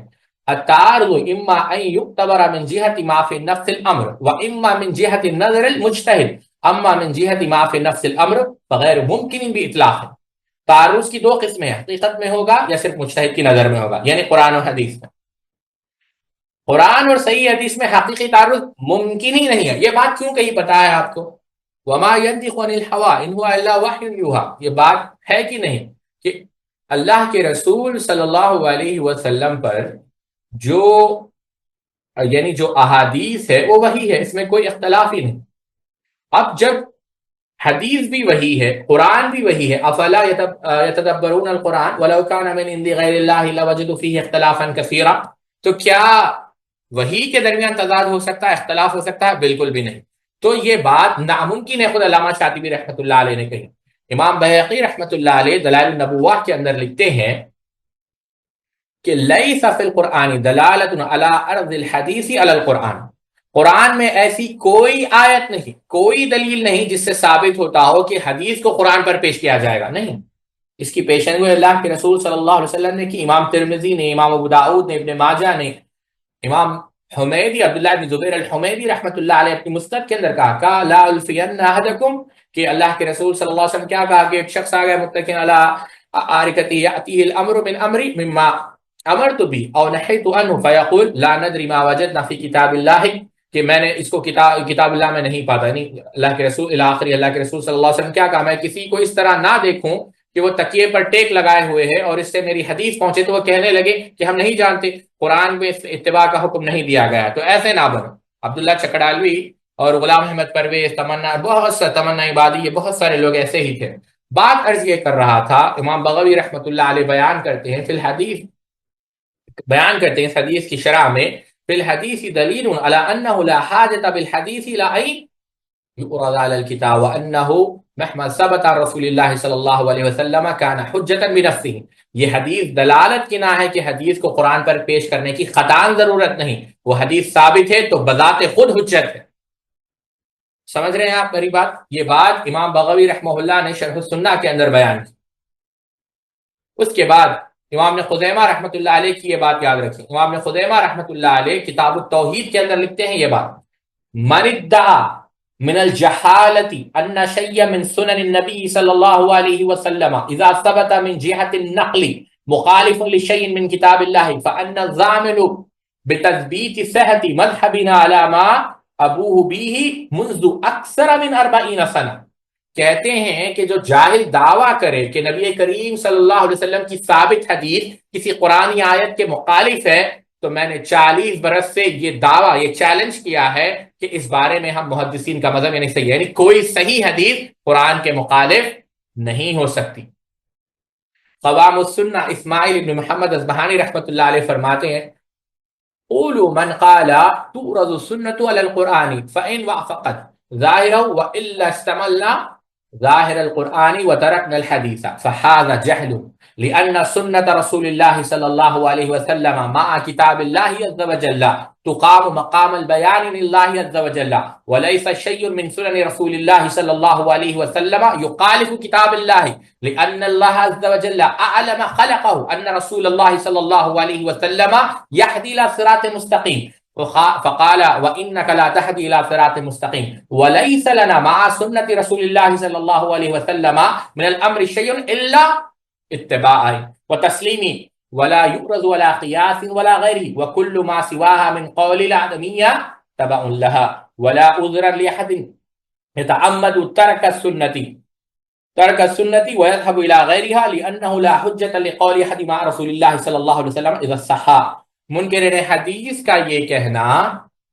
التعرض اما ان یعتبر من جہت ما فی نفس الامر و اما من جہت النظر المجتہد، اما من جہت ما فی نفس الامر فغیر ممکن باطلاق۔ تعرض کی دو قسمیں ہیں، حقیقت میں ہوگا یا صرف مجتہد کی نظر میں ہوگا، یعنی قرآن و حدیث میں۔ قرآن اور صحیح حدیث میں حقیقی تعرض ممکن ہی نہیں ہے۔ یہ بات کیوں کہی پتا ہے آپ کو؟ وما ينطق عن الهوى ان هو الا وحی یوحى، یہ بات ہے کہ نہیں کہ اللہ کے رسول صلی اللہ علیہ وسلم پر جو یعنی جو احادیث ہے وہ وہی ہے، اس میں کوئی اختلاف ہی نہیں۔ اب جب حدیث بھی وہی ہے، قرآن بھی وہی ہے، افلا یتدبرون القرآن ولو کان من عند غیر اللہ لوجدوا فیہ اختلافا کثیرا، تو کیا وہی کے درمیان تضاد ہو سکتا ہے، اختلاف ہو سکتا ہے؟ بالکل بھی نہیں۔ تو یہ بات ناممکن ہے، خود علامہ شاطبی رحمۃ اللہ علیہ نے کہی۔ امام بہقی رحمۃ اللہ علیہ دلائل النبوہ کے اندر لکھتے ہیں کہ لیس فی القرآن دلالت علی عرض الحدیث علی القرآن، قرآن میں ایسی کوئی آیت نہیں، کوئی دلیل نہیں جس سے ثابت ہوتا ہو کہ حدیث کو قرآن پر پیش کیا جائے گا، نہیں۔ اس کی پیشن گوئی اللہ کے رسول صلی اللہ علیہ وسلم نے کی، امام ترمذی نے، امام ابو داؤد نے، ابن ماجہ نے، امام حمیدی عبداللہ بن زبیر الحمیدی رحمۃ اللہ علیہ اپنی مسند کے اندر کہا لا الفین احدکم، کہ اللہ کے رسول صلی اللہ علیہ وسلم کیا کہا کہ ایک شخص آ گیا متکئا علی آرکتی یاتیہ الامر من امری مما امرت بھی او نہیت عنہ فیقول لا ندری ما وجدنا فی کتاب اللہ، کہ میں نے اس کو کتاب اللہ میں نہیں پاتا، یعنی اللہ کے رسول الاخری اللہ کے رسول صلی اللہ علیہ وسلم کیا کہا، میں کسی کو اس طرح نہ دیکھوں کہ وہ تکیے پر ٹیک لگائے ہوئے ہے اور اس سے میری حدیث پہنچے تو وہ کہنے لگے کہ ہم نہیں جانتے، قرآن میں اتباع کا حکم نہیں دیا گیا، تو ایسے نہ بنو۔ عبداللہ چکڑالوی اور غلام احمد پرویز، تمنا، بہت سا تمنا عبادی، یہ بہت سارے لوگ ایسے ہی تھے۔ بات عرض یہ کر رہا تھا، امام بغوی رحمۃ اللہ علیہ بیان کرتے ہیں فی الحدیث، بیان کرتے ہیں اس حدیث کی شرح میں، فی الحدیث دلیل علی انہ لا حاجۃ بالحدیث الی ان یعرض علی الکتاب وانہ مہما ثبت عن رسول اللہ صلی اللہ علیہ وسلم کان حجۃ بنفسہ، یہ حدیث دلالت کی نہ ہے کہ حدیث کو قرآن پر پیش کرنے کی قطعاً ضرورت نہیں، وہ حدیث ثابت ہے تو بذات خود حجت ہے۔ سمجھ رہے ہیں آپ میری بات؟ یہ بات امام بغوی رحمہ اللہ نے شرح السنہ کے اندر بیان کی۔ اس کے بعد امام نے خزیمہ رحمۃ اللہ علیہ کی یہ بات یاد رکھی، امام نے خزیمہ رحمۃ اللہ علیہ کتاب التوحید کے اندر لکھتے ہیں یہ بات، من ادعا من الجحالة ان شيئا من سنن النبي صلی اللہ علیہ وسلم اذا ثبت من جهة النقل مخالف لشيء من كتاب الله فان الضامن بتثبيت صحة مذهبنا على ما ابوه به منذ اکثر من 40 سنة، کہتے ہیں کہ جو جاہل دعویٰ کرے کہ نبی کریم صلی اللہ علیہ وسلم کی ثابت حدیث کسی قرآنی آیت کے مخالف ہے، تو میں نے 40 برس سے یہ دعویٰ، یہ چیلنج کیا ہے کہ اس بارے میں ہم محدثین کا مذہب یعنی صحیح، یعنی کوئی صحیح حدیث قرآن کے مخالف نہیں ہو سکتی۔ قوام السنہ اسماعیل ابن محمد اصبہانی رحمۃ اللہ علیہ فرماتے ہیں قولوا من قال تورد السنة على القرآن فإن وافقت ظاہرا وإلا استملنا ظاہر القرآن وترکنا الحدیث فهذا جہل لأن سنة رسول اللہ صلی اللہ علیہ وسلم مع کتاب اللہ عز وجل تقام مقام البیان للہ عز وجل وليس شيء من سنن رسول اللہ صلی اللہ علیہ وسلم يخالف کتاب اللہ لأن اللہ عز وجل اعلم خلقه ان رسول اللہ صلی اللہ علیہ وسلم يهدي الى صراط مستقیم فقال وَإِنَّكَ لَا تَهْدِي إِلَىٰ صِرَاطٍ مُسْتَقِيمٍ وَلَيْسَ لَنَا مَعَ سُنَّةِ رَسُولِ اللَّهِ صَلَّى اللَّهُ عَلَيْهِ وَسَلَّمَ مِنَ الْأَمْرِ شَيْءٌ إِلَّا اتِّبَاعًا وَتَسْلِيمٍ وَلَا يُعْرَضُ وَلَا قِيَاسٍ وَلَا غَيْرِهِ وَكُلُّ مَا سِوَاهَا مِنْ قَوْلِ الْعَدَمِيَّةِ تَبَعٌ لَهَا وَلَا عُذْرًا لِأَحَدٍ يَتَعَمَّدُ ترك السنة ويذهب إلى غيرها لأنه لا حجة لقول أحد مع رسول الله صلى الله عليه وسلم إذا صح۔ منکرین حدیث کا یہ کہنا،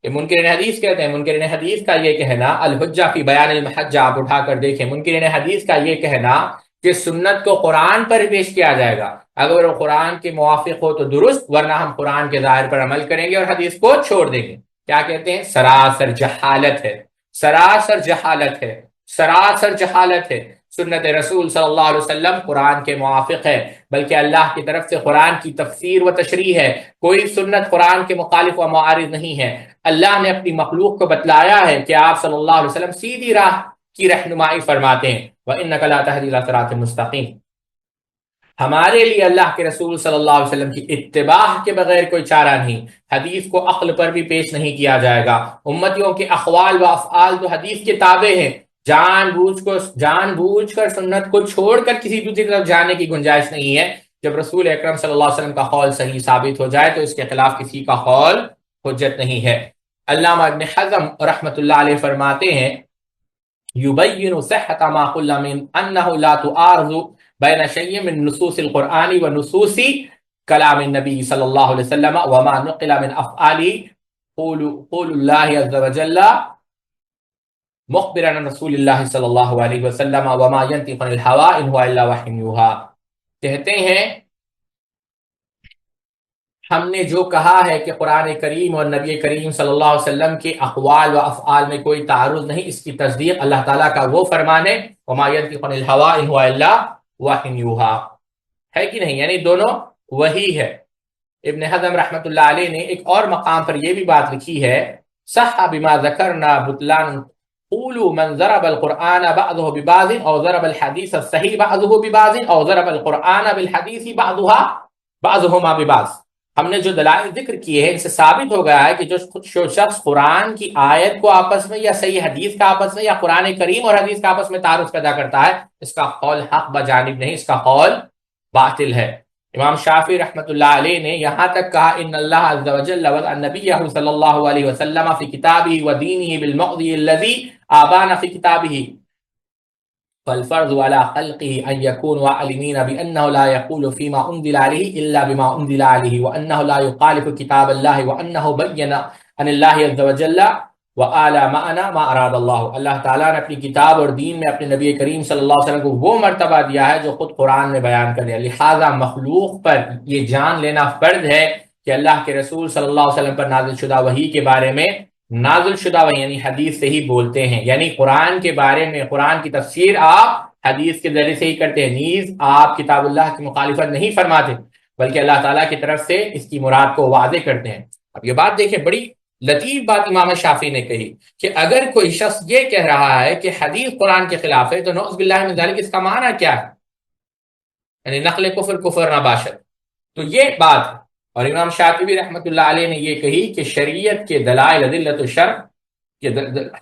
منکرین حدیث کہتے ہیں، منکرین حدیث کا یہ کہنا، الحجہ فی بیان المحجہ آپ اٹھا کر دیکھیں، منکرین حدیث کا یہ کہنا کہ سنت کو قرآن پر پیش کیا جائے گا، اگر وہ قرآن کے موافق ہو تو درست، ورنہ ہم قرآن کے ظاہر پر عمل کریں گے اور حدیث کو چھوڑ دیں گے۔ کیا کہتے ہیں؟ سراسر جہالت ہے، سراسر جہالت ہے، سراسر جہالت ہے۔ سنت رسول صلی اللہ علیہ وسلم قرآن کے موافق ہے، بلکہ اللہ کی طرف سے قرآن کی تفسیر و تشریح ہے، کوئی سنت قرآن کے مخالف و معارض نہیں ہے۔ اللہ نے اپنی مخلوق کو بتلایا ہے کہ آپ صلی اللہ علیہ وسلم سیدھی راہ کی رہنمائی فرماتے ہیں، وَإِنَّكَ لَا تَهْدِي إِلَىٰ صِرَاطٍ مُسْتَقِيمٍ۔ ہمارے لیے اللہ کے رسول صلی اللہ علیہ وسلم کی اتباع کے بغیر کوئی چارہ نہیں، حدیث کو عقل پر بھی پیش نہیں کیا جائے گا۔ امتیوں کے اقوال و افعال تو حدیث کے تابع ہیں، جان بوجھ کر سنت کو چھوڑ کر کسی دوسری طرف جانے کی گنجائش نہیں ہے۔ جب رسول اکرم صلی اللہ علیہ وسلم کا قول صحیح ثابت ہو جائے تو اس کے خلاف کسی کا قول حجت نہیں ہے۔ علامہ ابن حزم رحمۃ اللہ علیہ فرماتے ہیں یبین صحۃ ما قل من انہ لا تعارض بین شیء من نصوص القرآن و نصوص کلام النبی صلی اللہ علیہ وسلم وما نقل من افعالی قول اللہ عز وجل مخبرا عن رسول اللہ صلی اللہ علیہ وسلم وما ينطق عن الهوى ان هو الا وحی یوحی، کہتے ہیں ہم نے جو کہا ہے کہ قرآن کریم اور نبی کریم صلی اللہ علیہ وسلم کے اقوال و افعال میں کوئی تعارض نہیں، اس کی تصدیق اللہ تعالیٰ کا وہ فرمان ہے وما ينطق عن الهوى ان هو الا وحی یوحی، ہے کہ نہیں؟ یعنی دونوں وہی ہے۔ ابن حزم رحمۃ اللہ علیہ نے ایک اور مقام پر یہ بھی بات لکھی ہے، صح بما ذکرنا بطلان قولوا من ضرب القرآن بعضه ببعض او ضرب الحديث الصحيح بعضه ببعض او ضرب القرآن بالحديث بعضهما ببعض، ہم نے جو دلائل ذکر کیے ہیں ان سے ثابت ہو گیا ہے کہ جو شخص قرآن کی آیت کو آپس میں یا صحیح حدیث کا آپس میں یا قرآن کریم اور حدیث کا آپس میں تعارض پیدا کرتا ہے، اس کا قول حق بجانب نہیں، اس کا قول باطل ہے۔ امام شافعی رحمۃ اللہ علیہ نے یہاں تک کہا ان اللہ عز وجل وضع نبیہ صلی اللہ علیہ وسلم فی کتابہ و دینہ بالموضع الذی آبان فی کتابہ فالفرض على خلقه ان يكونوا عالمين بانه لا يقول فيما انزل عليه الا بما انزل عليه وانه لا يخالف كتاب الله وانه بين عن الله عز وجل وآلہ معنا ما اراد اللہ، اللہ تعالیٰ نے اپنی کتاب اور دین میں اپنے نبی کریم صلی اللہ علیہ وسلم کو وہ مرتبہ دیا ہے جو خود قرآن میں بیان کر دیا، لہٰذا مخلوق پر یہ جان لینا فرض ہے کہ اللہ کے رسول صلی اللہ علیہ وسلم پر نازل شدہ وحی کے بارے میں نازل شدہ وحی یعنی حدیث سے ہی بولتے ہیں، یعنی قرآن کے بارے میں قرآن کی تفسیر آپ حدیث کے ذریعے سے ہی کرتے ہیں، نیز آپ کتاب اللہ کی مخالفت نہیں فرماتے بلکہ اللہ تعالیٰ کی طرف سے اس کی مراد کو واضح کرتے ہیں۔ اب یہ بات دیکھیں، بڑی لطیف بات امام شافعی نے کہی کہ اگر کوئی شخص یہ کہہ رہا ہے کہ حدیث قرآن کے خلاف ہے تو نعوذ باللہ من ذالک اس کا معنی کیا ہے؟ یعنی نقل کفر کفر نہ باشد، تو یہ بات ہے۔ اور امام شاطبی رحمۃ اللہ علیہ نے یہ کہی کہ شریعت کے دلائل ادلۃ الشرع کے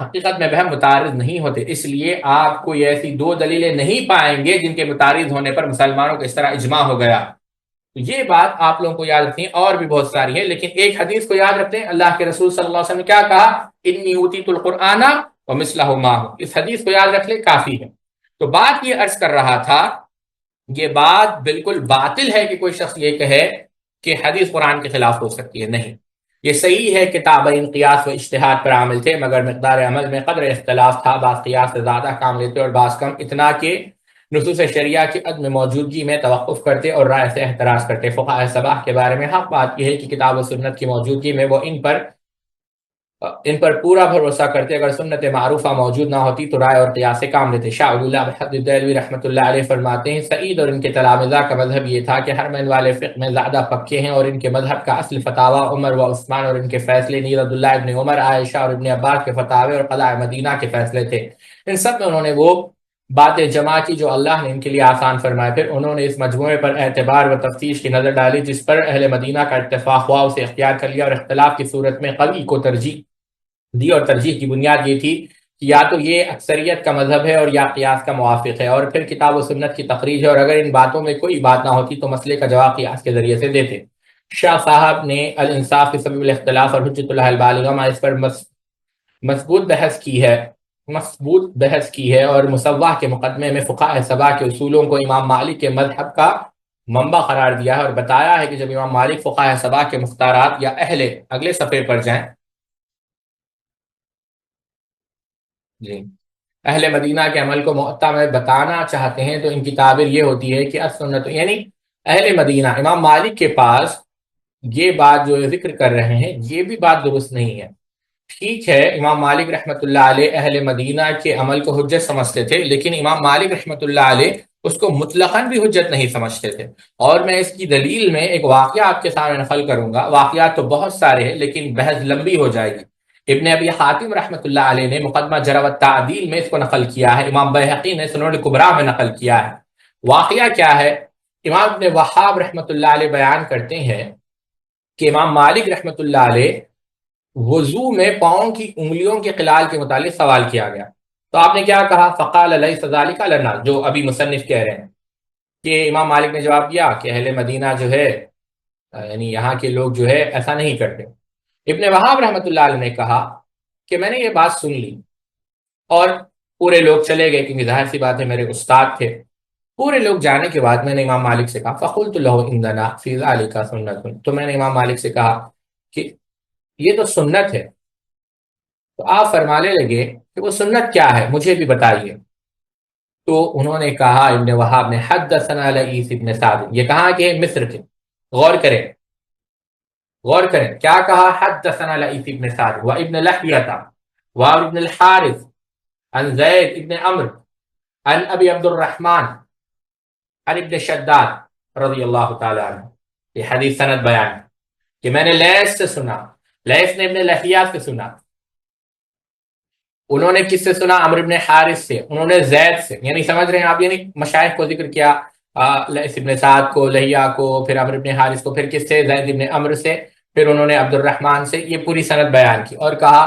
حقیقت میں بہم متعارض نہیں ہوتے، اس لیے آپ کوئی ایسی دو دلیلیں نہیں پائیں گے جن کے متعارض ہونے پر مسلمانوں کو اس طرح اجماع ہو گیا۔ یہ بات آپ لوگوں کو یاد رکھنی ہے، اور بھی بہت ساری ہے، لیکن ایک حدیث کو یاد رکھتے ہیں، اللہ کے رسول صلی اللہ علیہ وسلم نے کیا کہا؟ انی اوتیت القرآن ومثلہ معہ، اس حدیث کو یاد رکھ لے کافی ہے۔ تو بات یہ عرض کر رہا تھا، یہ بات بالکل باطل ہے کہ کوئی شخص یہ کہے کہ حدیث قرآن کے خلاف ہو سکتی ہے، نہیں، یہ صحیح ہے کہ تابعین قیاس و اجتہاد پر عامل تھے مگر مقدار عمل میں قدر اختلاف تھا، بعض قیاس سے زیادہ کام لیتے اور بعض کم، اتنا کہ نصوص شریعہ کی عدم موجودگی میں توقف کرتے اور رائے سے احتراز کرتے۔ فقہاء سبع کے بارے میں حق بات یہ ہے کہ کتاب و سنت کی موجودگی میں وہ ان پر پورا بھروسہ کرتے، اگر سنت معروفہ موجود نہ ہوتی تو رائے اور قیاس سے کام لیتے۔ شاہ ولی اللہ بحد دہلوی رحمۃ اللہ علیہ فرماتے ہیں سعید اور ان کے تلامذہ کا مذہب یہ تھا کہ حرمین والے فقہ میں زیادہ پکے ہیں، اور ان کے مذہب کا اصل فتاوی عمر و عثمان اور ان کے فیصلے، نیز عبداللہ ابن عمر، عائشہ اور ابن عباس کے فتاوے اور قضاء مدینہ کے فیصلے تھے۔ ان سب میں انہوں نے وہ باتیں جمع کی جو اللہ نے ان کے لیے آسان فرمائے، پھر انہوں نے اس مجموعے پر اعتبار و تفتیش کی نظر ڈالی، جس پر اہل مدینہ کا اتفاق ہوا اسے اختیار کر لیا، اور اختلاف کی صورت میں قوی کو ترجیح دی، اور ترجیح کی بنیاد یہ تھی کہ یا تو یہ اکثریت کا مذہب ہے اور یا قیاس کا موافق ہے، اور پھر کتاب و سنت کی تخریج ہے، اور اگر ان باتوں میں کوئی بات نہ ہوتی تو مسئلے کا جواب قیاس کے ذریعے سے دیتے۔ شاہ صاحب نے الانصاف في سبیل الاختلاف اور حجت اللہ البالغہ میں اس پر مثبوت بحث کی ہے، اور مصوح کے مقدمے میں فقہاء سبع کے اصولوں کو امام مالک کے مذہب کا منبع قرار دیا ہے، اور بتایا ہے کہ جب امام مالک فقہاء سبع کے مختارات یا اگلے صفحے پر جائیں، جی، اہل مدینہ کے عمل کو معطا میں بتانا چاہتے ہیں تو ان کی تعبیر یہ ہوتی ہے کہ السنت، یعنی اہل مدینہ امام مالک کے پاس یہ بات جو ذکر کر رہے ہیں یہ بھی بات درست نہیں ہے۔ ٹھیک ہے، امام مالک رحمۃ اللہ علیہ اہل مدینہ کے عمل کو حجت سمجھتے تھے، لیکن امام مالک رحمۃ اللہ علیہ اس کو مطلقاً بھی حجت نہیں سمجھتے تھے، اور میں اس کی دلیل میں ایک واقعہ آپ کے سامنے نقل کروں گا۔ واقعات تو بہت سارے ہیں لیکن بحث لمبی ہو جائے گی۔ ابن ابی حاتم رحمۃ اللہ علیہ نے مقدمہ جرح و تعدیل میں اس کو نقل کیا ہے، امام بیہقی نے سنن کبریٰ میں نقل کیا ہے۔ واقعہ کیا ہے؟ امام ابن وہاب رحمۃ اللہ علیہ بیان کرتے ہیں کہ امام مالک رحمۃ اللہ علیہ وضو میں پاؤں کی انگلیوں کے خلال کے متعلق سوال کیا گیا، تو آپ نے کیا کہا؟ فقال لیس ذلک لنا، جو ابھی مصنف کہہ رہے ہیں کہ امام مالک نے جواب دیا کہ اہل مدینہ جو ہے، یعنی یہاں کے لوگ جو ہے ایسا نہیں کرتے۔ ابن وہاب رحمۃ اللہ علیہ نے کہا کہ میں نے یہ بات سن لی، اور پورے لوگ چلے گئے کیونکہ ظاہر سی بات ہے میرے استاد تھے۔ پورے لوگ جانے کے بعد میں نے امام مالک سے کہا فقلت له عندنا فی ذلک سنت، تو میں نے امام مالک سے کہا کہ یہ تو سنت ہے۔ تو آپ فرمانے لگے کہ وہ سنت کیا ہے، مجھے بھی بتائیے۔ تو انہوں نے کہا، ابن وہاب نے، حدثنا لئیث ابن سعد، یہ کہا کہ مصر کے، غور کریں غور کریں کیا کہا، حدثنا لئیث ابن سعد و ابن لحیہ و ابن الحارث عن زید ابن عمرو عن ابی عبد الرحمن عن ابن شداد رضی اللہ تعالی عنہ۔ یہ حدیث سند بیان ہے کہ میں نے لیث سے سنا، لیث نے ابن لحیہ سے سنا، انہوں نے کس سے سنا، عمرو بن حارث سے، انہوں نے زید سے، یعنی سمجھ رہے ہیں آپ، یعنی مشائخ کو ذکر کیا، لیث ابن سعد کو، لہیہ کو، پھر عمرو بن حارث کو، پھر کس سے، زید ابن عمرو سے، پھر انہوں نے عبد الرحمن سے، یہ پوری سند بیان کی، اور کہا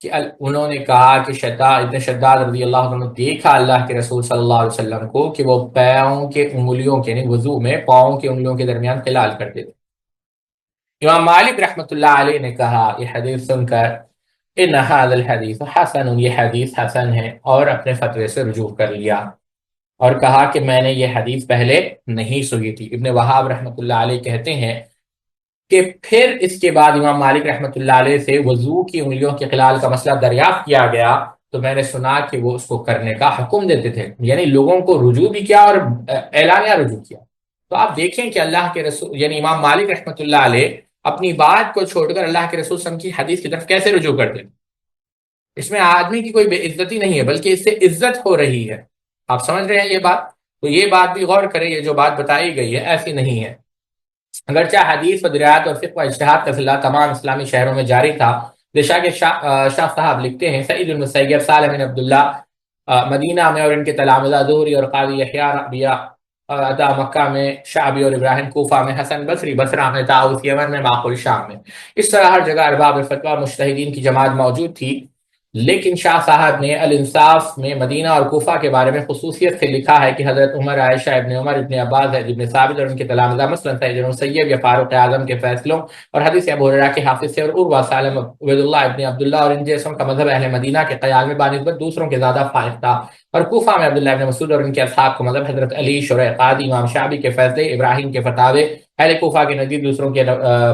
کہ انہوں نے کہا کہ ابن شداد رضی اللہ عنہ نے دیکھا اللہ کے رسول صلی اللہ علیہ وسلم کو کہ وہ پاؤں کے انگلیوں کے، یعنی وضو میں پاؤں کے انگلیوں کے درمیان خلال کرتے تھے۔ امام مالک رحمۃ اللہ علیہ نے کہا یہ حدیث سن کر، ان هذا الحدیث حسن، یہ حدیث حسن ہے، اور اپنے فتوے سے رجوع کر لیا، اور کہا کہ میں نے یہ حدیث پہلے نہیں سنی تھی۔ ابن وہاب رحمۃ اللہ علیہ کہتے ہیں کہ پھر اس کے بعد امام مالک رحمۃ اللہ علیہ سے وضو کی انگلیوں کے خلال کا مسئلہ دریافت کیا گیا، تو میں نے سنا کہ وہ اس کو کرنے کا حکم دیتے تھے، یعنی لوگوں کو رجوع بھی کیا اور اعلانیہ رجوع کیا۔ تو آپ دیکھیں کہ اللہ کے رسول، یعنی امام مالک رحمۃ اللہ علیہ اپنی بات کو چھوڑ کر اللہ کے رسول صلی اللہ علیہ وسلم کی حدیث کی طرف کیسے رجوع کرتے ہیں۔ اس میں آدمی کی کوئی بے عزتی نہیں ہے، بلکہ اس سے عزت ہو رہی ہے۔ آپ سمجھ رہے ہیں یہ بات؟ تو یہ بات بھی غور کریں، یہ جو بات بتائی گئی ہے ایسی نہیں ہے۔ اگرچہ حدیث و درایات اور فقہ و اجتہاد کا سلسلہ تمام اسلامی شہروں میں جاری تھا، جیسا کہ شاہ صاحب لکھتے ہیں، سعید المسیب، سالم بن عبداللہ مدینہ میں، اور ان کے تلامذہ زہری اور قاضی یحییٰ ربیہ ادا مکہ میں، شعبی اور ابراہیم کوفہ میں، حسن بصری بصرہ میں، طاؤس یمن میں، معقول شام میں، اس طرح ہر جگہ ارباب فتویٰ مجتہدین کی جماعت موجود تھی۔ لیکن شاہ صاحب نے الانصاف میں مدینہ اور کوفہ کے بارے میں خصوصیت سے لکھا ہے کہ حضرت عمر، عائشہ، ابن عمر، ابن عباس، ابن ثابت اور ان کے تلامذہ مثلا سعید بن مسیب یا فاروق اعظم کے فیصلوں اور حدیث ابو ہریرہ کے حافظ سے، اور عروہ، سالم، عبید اللہ ابن عبداللہ اور ان جیسوں کا مذہب اہل مدینہ کے قیام میں بنسبت دوسروں کے زیادہ فائق تھا، اور کوفہ میں عبداللہ ابن مسعود اور ان کے اصحاب کو مذہب حضرت علی، شرح قاضی، امام شعبی کے فیصلے، ابراہیم کے فتاوے اہل کوفہ کے نزدیک دوسروں کے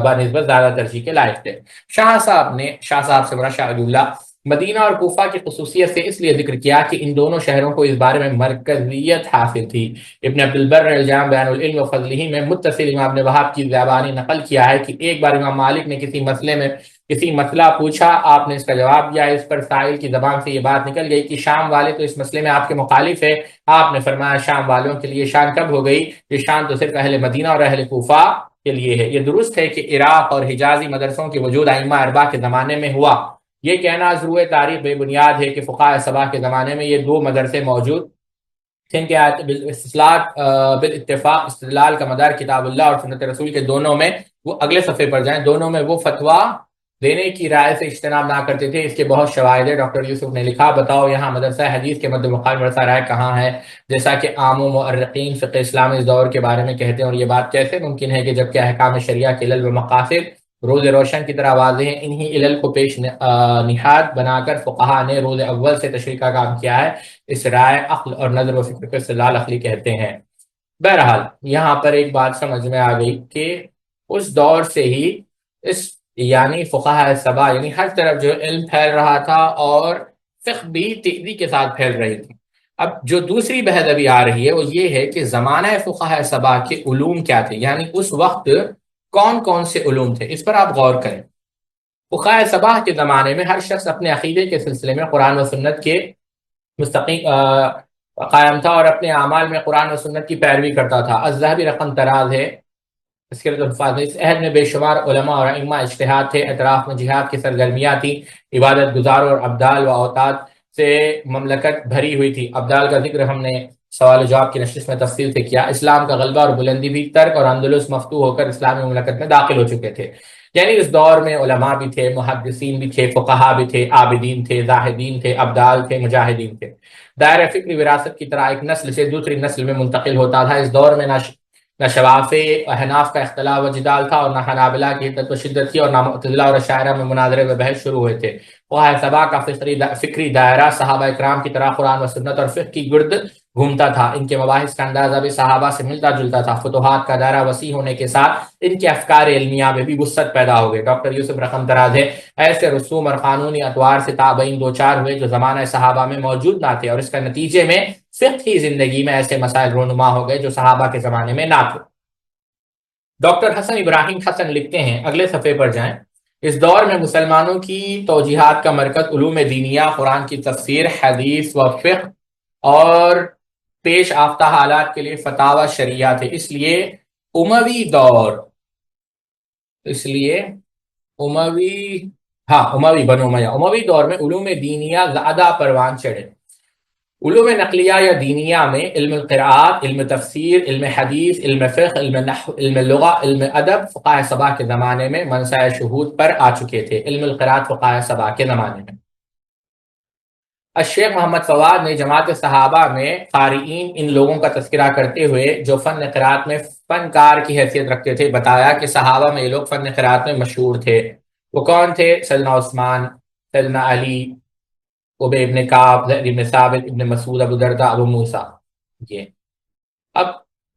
بنسبت زیادہ ترجیح کے لائق تھے۔ شاہ صاحب سے مراد شاہ ولی اللہ مدینہ اور کوفہ کی خصوصیت سے اس لیے ذکر کیا کہ ان دونوں شہروں کو اس بارے میں مرکزیت حاصل تھی۔ ابن عبد البر نے الجام بیان العلم و فضلہ میں متصل امام ابن وہاب کی زبانی نقل کیا ہے کہ ایک بار امام مالک نے کسی مسئلہ پوچھا، آپ نے اس کا جواب دیا، اس پر سائل کی زبان سے یہ بات نکل گئی کہ شام والے تو اس مسئلے میں آپ کے مخالف ہے۔ آپ نے فرمایا شام والوں کے لیے شان کب ہو گئی؟ یہ شان تو صرف اہل مدینہ اور اہل کوفہ کے لیے ہے۔ یہ درست ہے کہ عراق اور حجازی مدرسوں کے وجود ائمہ اربعہ کے زمانے میں ہوا، یہ کہنا ضرور تاریخ بے بنیاد ہے کہ فقہاء سبع کے زمانے میں یہ دو مدرسے موجود تھے کہ بالاتفاق استدلال کا مدار کتاب اللہ اور سنت رسول کے دونوں میں، وہ اگلے صفحے پر جائیں، دونوں میں وہ فتویٰ دینے کی رائے سے اجتناب نہ کرتے تھے۔ اس کے بہت شواہد ہے۔ ڈاکٹر یوسف نے لکھا، بتاؤ یہاں مدرسہ حدیث کے مد مقابل مدرسہ رائے کہاں ہے؟ جیسا کہ عام و مؤرخین فقہ اسلام اس دور کے بارے میں کہتے ہیں، اور یہ بات کیسے ممکن ہے کہ جبکہ احکام شریعہ کے علل و مقاصد روز روشن کی طرح واضح ہیں، انہی علل کو پیش نہاد بنا کر فقہا نے روز اول سے تشریح کا کام کیا ہے۔ اس رائے عقل اور نظر و فکر کو استدلال عقلی کہتے ہیں۔ بہرحال یہاں پر ایک بات سمجھ میں آ گئی کہ اس دور سے ہی اس یعنی فقہاء سبع یعنی ہر طرف جو علم پھیل رہا تھا، اور فقہ بھی تیزی کے ساتھ پھیل رہی تھی۔ اب جو دوسری بحث ابھی آ رہی ہے وہ یہ ہے کہ زمانہ فقہاء سبع کے علوم کیا تھے، یعنی اس وقت کون کون سے علوم تھے، اس پر آپ غور کریں۔ فقہاء سبع کے زمانے میں ہر شخص اپنے عقیدے کے سلسلے میں قرآن و سنت کے مستقیم قائم تھا، اور اپنے اعمال میں قرآن و سنت کی پیروی کرتا تھا۔ الذہبی رقم تراز ہے، اس کے اس عہد میں بے شمار علماء اور ائمہ اجتہاد تھے، اطراف میں جہاد کی سرگرمیاں تھیں، عبادت گزاروں اور ابدال و اوتاد سے مملکت بھری ہوئی تھی۔ ابدال کا ذکر ہم نے سوال و جواب کی نشست میں تفصیل سے کیا۔ اسلام کا غلبہ اور بلندی بھی، ترک اور اندلس مفتوح ہو کر اسلامی مملکت میں داخل ہو چکے تھے، یعنی اس دور میں علماء بھی تھے، محدثین بھی تھے، فقہا بھی تھے، عابدین تھے، زاہدین تھے، ابدال تھے، مجاہدین تھے۔ دائرہ فکری وراثت کی طرح ایک نسل سے دوسری نسل میں منتقل ہوتا تھا۔ اس دور میں نہ شوافی احناف کا اختلاف و جدال تھا، اور نہ حنابلہ کی حدت و شدت تھی، اور نہ معتزلہ اور اشاعرہ میں مناظرے و بحث شروع ہوئے تھے۔ فقہاء سبع کا فکری دائرہ صحابہ اکرام کی طرح قرآن و سنت اور فقہ کی گرد گھومتا تھا۔ ان کے مباحث کا اندازہ بھی صحابہ سے ملتا جلتا تھا۔ فتوحات کا دائرہ وسیع ہونے کے ساتھ ان کے افکار علمیہ میں بھی وسعت پیدا ہو گئی۔ ڈاکٹر یوسف رقم دراز ہے، ایسے رسوم اور قانونی اطوار سے تابعین دوچار ہوئے جو زمانہ صحابہ میں موجود نہ تھے، اور اس کا نتیجے میں فقہی زندگی میں ایسے مسائل رونما ہو گئے جو صحابہ کے زمانے میں نہ تھے۔ ڈاکٹر حسن ابراہیم حسن لکھتے ہیں، اگلے صفحے پر جائیں، اس دور میں مسلمانوں کی توجیہات کا مرکز علوم دینیہ، قرآن کی تفسیر، حدیث و فقہ اور پیش آفتہ حالات کے لیے فتاوی شریعہ تھے۔ اس لیے اموی بنو امیہ اموی دور میں علوم دینیہ زیادہ پروان چڑھے۔ علوم نقلیہ یا دینیہ میں علم القراءات، علم تفسیر، علم حدیث، علم فقہ، علم نحو، علم لغہ، علم ادب فقہ سبع کے زمانے میں منصہ شہود پر آ چکے تھے۔ علم القراءات فقہ سبع کے زمانے میں الشیخ محمد فواد نے جماعت صحابہ میں قارئین ان لوگوں کا تذکرہ کرتے ہوئے جو فن قراءت میں فنکار کی حیثیت رکھتے تھے بتایا کہ صحابہ میں یہ لوگ فن قراءت میں مشہور تھے۔ وہ کون تھے؟ سیدنا عثمان، سیدنا علی، ابی ابن کعب، زید ابن ثابت، ابن مسعود، ابو درداء، ابو موسیٰ۔ یہ اب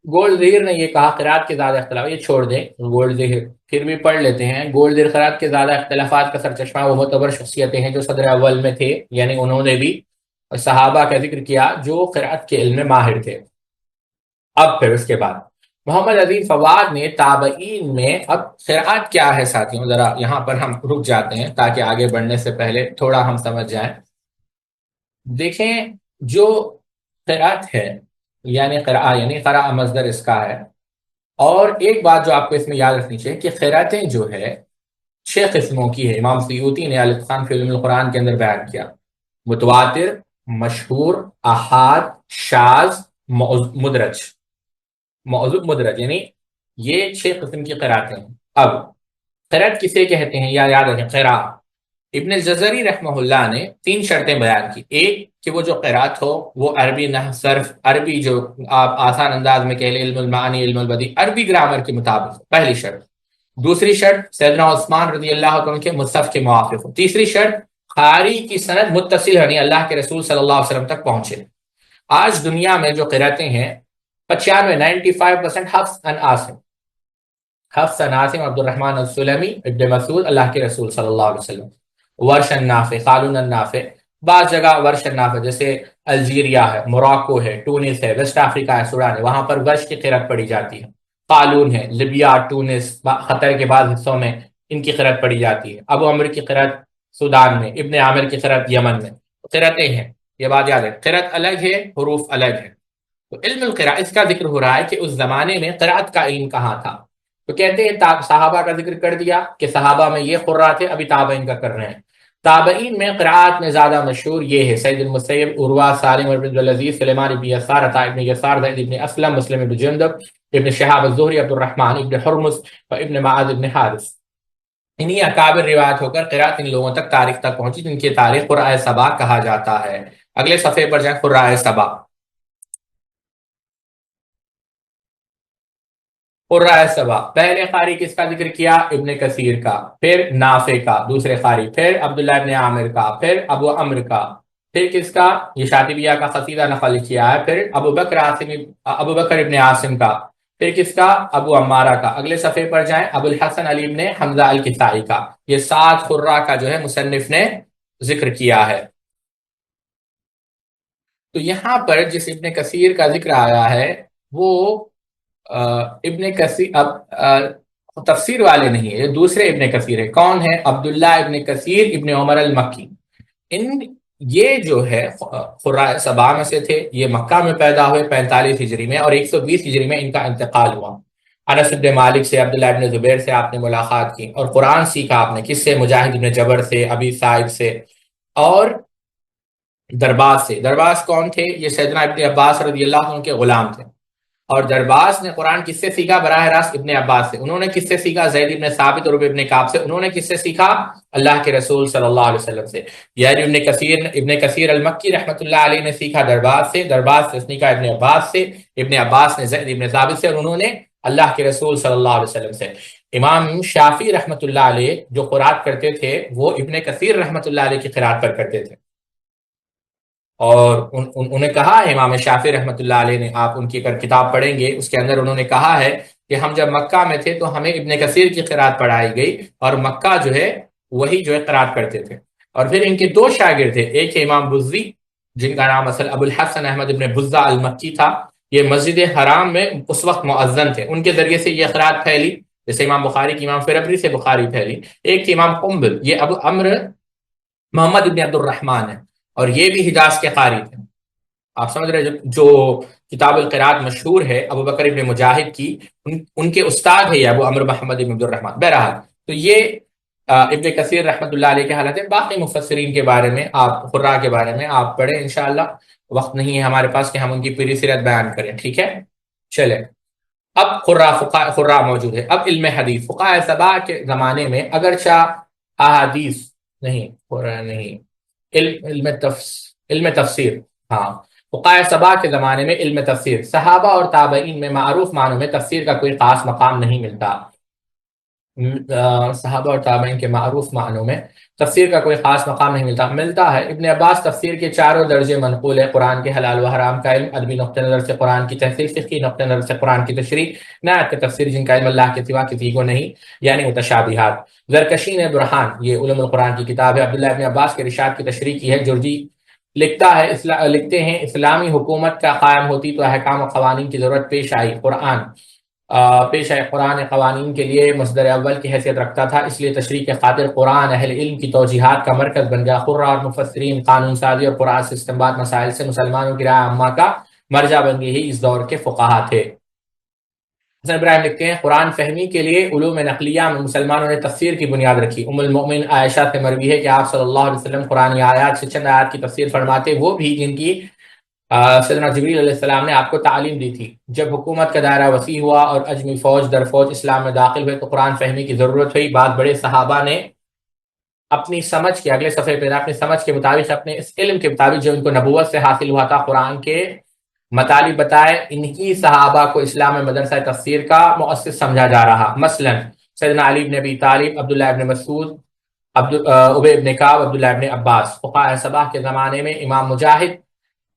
گولڈ ظہیر نے یہ کہا قرات کے زیادہ اختلاف، یہ چھوڑ دیں گولڈ ظہیر، پھر بھی پڑھ لیتے ہیں۔ گولڈ ظہیر قرات کے زیادہ اختلافات کا سرچشمہ وہ معتبر شخصیتیں ہیں جو صدر اول میں تھے، یعنی انہوں نے بھی صحابہ کا ذکر کیا جو قرات کے علم میں ماہر تھے۔ اب پھر اس کے بعد محمد عزیز فواد نے تابعین میں، اب قرات کیا ہے ساتھیوں، ذرا یہاں پر ہم رک جاتے ہیں تاکہ آگے بڑھنے سے پہلے تھوڑا ہم سمجھ جائیں۔ دیکھیں جو قرات ہے یعنی قرأ مصدر اس کا ہے، اور ایک بات جو آپ کو اس میں یاد رکھنی چاہیے کہ قرأتیں جو ہے 6 قسموں کی ہے۔ امام سیوطی نے الاتقان فی علوم القرآن کے اندر بیان کیا: متواتر، مشہور، احاد، شاذ، مدرج۔ مدرج یعنی یہ 6 قسم کی قرأتیں ہیں۔ اب قرأت کسے کہتے ہیں یا یاد رکھیں، قراء۔ ابن الجزری رحمہ اللہ نے 3 شرطیں بیان کی۔ ایک کہ وہ جو قرات ہو وہ عربی نحو صرف، عربی جو آپ آسان انداز میں کہہ لیں علم المعانی، علم البدیع، عربی گرامر کے مطابق ہو، پہلی شرط۔ دوسری شرط سیدنا عثمان رضی اللہ عنہ کے مصحف کے موافق ہو۔ تیسری شرط قاری کی سند متصل یعنی اللہ کے رسول صلی اللہ علیہ وسلم تک پہنچے۔ آج دنیا میں جو قراتیں ہیں 95% حفص عن عاصم، حفص عن عاصم عبد الرحمن السلمی ابن مسعود اللہ کے رسول صلی اللہ علیہ وسلم۔ ورش النافع، قالون النافع، بعض جگہ ورش النافع جیسے الجیریا ہے، موراکو ہے، ٹونس ہے، ویسٹ افریقہ ہے، سوڈان ہے، وہاں پر ورش کی قرأت پڑھی جاتی ہے۔ قالون ہے، لیبیا، ٹونس، قطر کے بعض حصوں میں ان کی قرأت پڑھی جاتی ہے۔ ابو عمرو کی قرأت سودان میں، ابن عامر کی قرأت یمن میں۔ قرأتیں ہیں، یہ بات یاد ہے، قرأت الگ ہے، حروف الگ ہے۔ تو علم القراء اس کا ذکر ہو رہا ہے کہ اس زمانے میں قرأت کا علم کہاں تھا۔ تو کہتے ہیں صحابہ کا ذکر کر دیا کہ صحابہ میں یہ قراء تھے، ابھی تابعین کا کر رہے ہیں۔ تابعین میں قراءت میں زیادہ مشہور یہ ہے: سعید المسیب، عروہ، سالم بن عبد العزیز، سلیمان بن یسار، عطاء بن یسار، زید بن اسلم، مسلم بن جندب، ابن شہاب الزہری، عبد الرحمن ابن حرمز اور ابن معاذ ابن حارث۔ انہی اکابر روایت ہو کر قراءت ان لوگوں تک تاریخ تک پہنچی جن کی تاریخ قراء سبع کہا جاتا ہے۔ اگلے صفحے پر جائیں، قراء سبع۔ قراء سبع پہلے قاری کس کا ذکر کیا؟ ابن کثیر کا، پھر نافع کا دوسرے قاری، پھر عبداللہ ابن عامر کا، پھر ابو عمرو کا، پھر کس کا؟ یہ شاطبیہ کا قصیدہ نقل کیا ہے، پھر ابو بکر ابن عاصم کا، پھر کس کا؟ ابو عمارہ کا۔ اگلے صفحے پر جائیں، ابو الحسن علی ابن حمزہ الکسائی کا۔ یہ 7 قراء کا جو ہے مصنف نے ذکر کیا ہے۔ تو یہاں پر جس ابن کثیر کا ذکر آیا ہے وہ ابن کثیر اب تفسیر والے نہیں ہے، یہ دوسرے ابن کثیر ہے۔ کون ہے؟ عبداللہ ابن کثیر ابن عمر المکی۔ یہ جو ہے قراء سبع میں سے تھے، یہ مکہ میں پیدا ہوئے 45 ہجری میں، اور 120 ہجری میں ان کا انتقال ہوا۔ انس بن مالک سے، عبداللہ ابن زبیر سے آپ نے ملاقات کی اور قرآن سیکھا آپ نے، کس سے؟ مجاہد بن جبر سے، ابی سعید سے، اور درباس سے۔ درباس کون تھے؟ یہ سیدنا ابن عباس رضی اللہ عنہ کے غلام تھے، اور درباس نے قرآن کس سے سیکھا؟ براہ راست ابن عباس سے۔ انہوں نے کس سے سیکھا؟ زید ابن ثابت اور ابن کعب سے۔ انہوں نے کس سے سیکھا؟ اللہ کے رسول صلی اللہ علیہ وسلم سے۔ یعنی ابن کثیر المکی رحمۃ اللہ علیہ نے سیکھا درباس سے، درباس نے سیکھا ابن عباس سے، ابن عباس نے زید ابن ثابت سے، اور انہوں نے اللہ کے رسول صلی اللہ علیہ وسلم سے۔ امام شافعی رحمۃ اللہ علیہ جو قرات کرتے تھے وہ ابن کثیر رحمۃ اللہ علیہ کی قرات پر کرتے تھے، اور انہیں کہا ہے امام شافعی رحمۃ اللہ علیہ نے، آپ ان کی اگر کتاب پڑھیں گے اس کے اندر انہوں نے کہا ہے کہ ہم جب مکہ میں تھے تو ہمیں ابن کثیر کی قرات پڑھائی گئی اور مکہ جو ہے وہی جو ہے قرات کرتے تھے۔ اور پھر ان کے دو شاگرد تھے، ایک ہے امام بزی جن کا نام اصل ابو الحسن احمد ابن بزا المکی تھا، یہ مسجد حرام میں اس وقت مؤذن تھے، ان کے ذریعے سے یہ قرات پھیلی، جیسے امام بخاری کی امام فربری سے بخاری پھیلی۔ ایک تھی امام قنبل، یہ ابو عمرو محمد ابن عبد الرحمن ہے، اور یہ بھی حجاز کے قاری تھے۔ آپ سمجھ رہے جو کتاب القرات مشہور ہے ابو بکر ابن مجاہد کی، ان کے استاد ہے یہ ابو عمرو محمد ابن عبد الرحمن۔ بہرحال تو یہ ابن کثیر رحمۃ اللہ علیہ کے حالت ہے۔ باقی مفسرین کے بارے میں آپ، قراء کے بارے میں آپ پڑھیں انشاءاللہ، وقت نہیں ہے ہمارے پاس کہ ہم ان کی پوری سیرت بیان کریں، ٹھیک ہے؟ چلے اب قراء موجود ہے۔ اب علم حدیث، فقہاء سبع کے زمانے میں اگرچہ احادیث نہیں، قرآن نہیں، علم تفسیر، ہاں، فقہاء سبع کے زمانے میں علم تفسیر، صحابہ اور تابعین میں معروف معنوں میں تفسیر کا کوئی خاص مقام نہیں ملتا۔ صحابہ اور تابعین کے معروف معنوں میں تفسیر کا کوئی خاص مقام نہیں ملتا ہے۔ ابن عباس تفسیر کے چاروں درجے منقول ہے، قرآن کے حلال و حرام کا علم، ادبی نقطہ نظر سے قرآن کی تحصیل، فقہی نقطہ نظر سے قرآن کی تشریح، نعت کا تفسیر جن کا علم اللہ کے سوا کسی کو نہیں، یعنی متشابہات۔ زرکشی نے برہان، یہ علوم القرآن کی کتاب ہے، عبداللہ ابن عباس کے ارشاد کی تشریح کی ہے۔ جرجی لکھتے ہیں اسلامی حکومت کا قائم ہوتی تو احکام و قوانین کی ضرورت پیش آئی قرآن قوانین کے لیے مصدر اول کی حیثیت رکھتا تھا، اس لیے تشریح کے خاطر قرآن اہل علم کی توجیہات کا مرکز بن گیا۔ قراء اور مفسرین قانون سازی اور قرآن سے استنباط مسائل سے مسلمانوں کی رائے عامہ کا مرجع بن گئی، ہی اس دور کے فقہا تھے۔ حسن ابراہیم لکھتے ہیں قرآن فہمی کے لیے علوم نقلیہ میں مسلمانوں نے تفسیر کی بنیاد رکھی۔ ام المؤمن عائشہ سے مروی ہے کہ آپ صلی اللہ علیہ وسلم قرآن آیات سے چند آیات کی تفسیر فرماتے، وہ بھی جن کی سیدنا جبریل علیہ السلام نے آپ کو تعلیم دی تھی۔ جب حکومت کا دائرہ وسیع ہوا اور اجمی فوج در فوج اسلام میں داخل ہوئے تو قرآن فہمی کی ضرورت ہوئی۔ بعد بڑے صحابہ نے اپنی سمجھ کے، اگلے صفحے پہ اپنی سمجھ کے مطابق، اپنے اس علم کے مطابق جو ان کو نبوت سے حاصل ہوا تھا، قرآن کے مطالب بتائے۔ انہی صحابہ کو اسلام میں مدرسہ تفسیر کا مؤسس سمجھا جا رہا، مثلا سیدنا علی بن ابی طالب، عبداللہ ابن مسعود، ابی ابن کعب، عبداللہ ابن عباس۔ فقہاء سبع کے زمانے میں امام مجاہد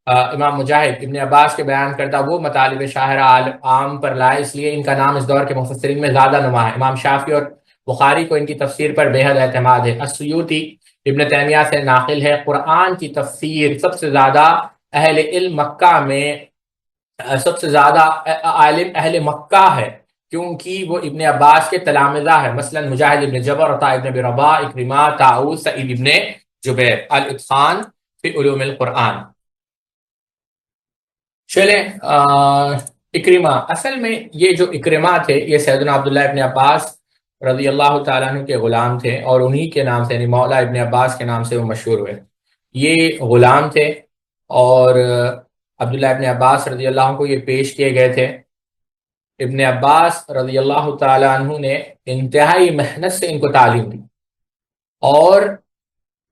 ابن عباس کے بیان کردہ وہ مطالب شاہرہ عام پر لائے، اس لیے ان کا نام اس دور کے مفسرین میں زیادہ نما ہے۔ امام شافعی اور بخاری کو ان کی تفسیر پر بے حد اعتماد ہے۔ السیوطی ابن تیمیہ سے ناقل ہے، قرآن کی تفسیر سب سے زیادہ اہل علم مکہ میں، سب سے زیادہ عالم اہل مکہ ہے، کیونکہ وہ ابن عباس کے تلامذہ ہے، مثلا مجاہد ابن جبر، عطاء ابن ابی رباح، اکرمہ، طاؤوس، سعید ابن جبیر۔ الاتقان فی علوم القرآن۔ چلیں اکرمہ، اصل میں یہ جو اکرمہ تھے یہ سیدنا عبداللہ ابن عباس رضی اللہ تعالیٰ عنہ کے غلام تھے، اور انہی کے نام سے، یعنی مولا ابن عباس کے نام سے وہ مشہور ہوئے۔ یہ غلام تھے اور عبداللہ ابن عباس رضی اللہ عنہ کو یہ پیش کیے گئے تھے۔ ابن عباس رضی اللہ تعالیٰ عنہ نے انتہائی محنت سے ان کو تعلیم دی، اور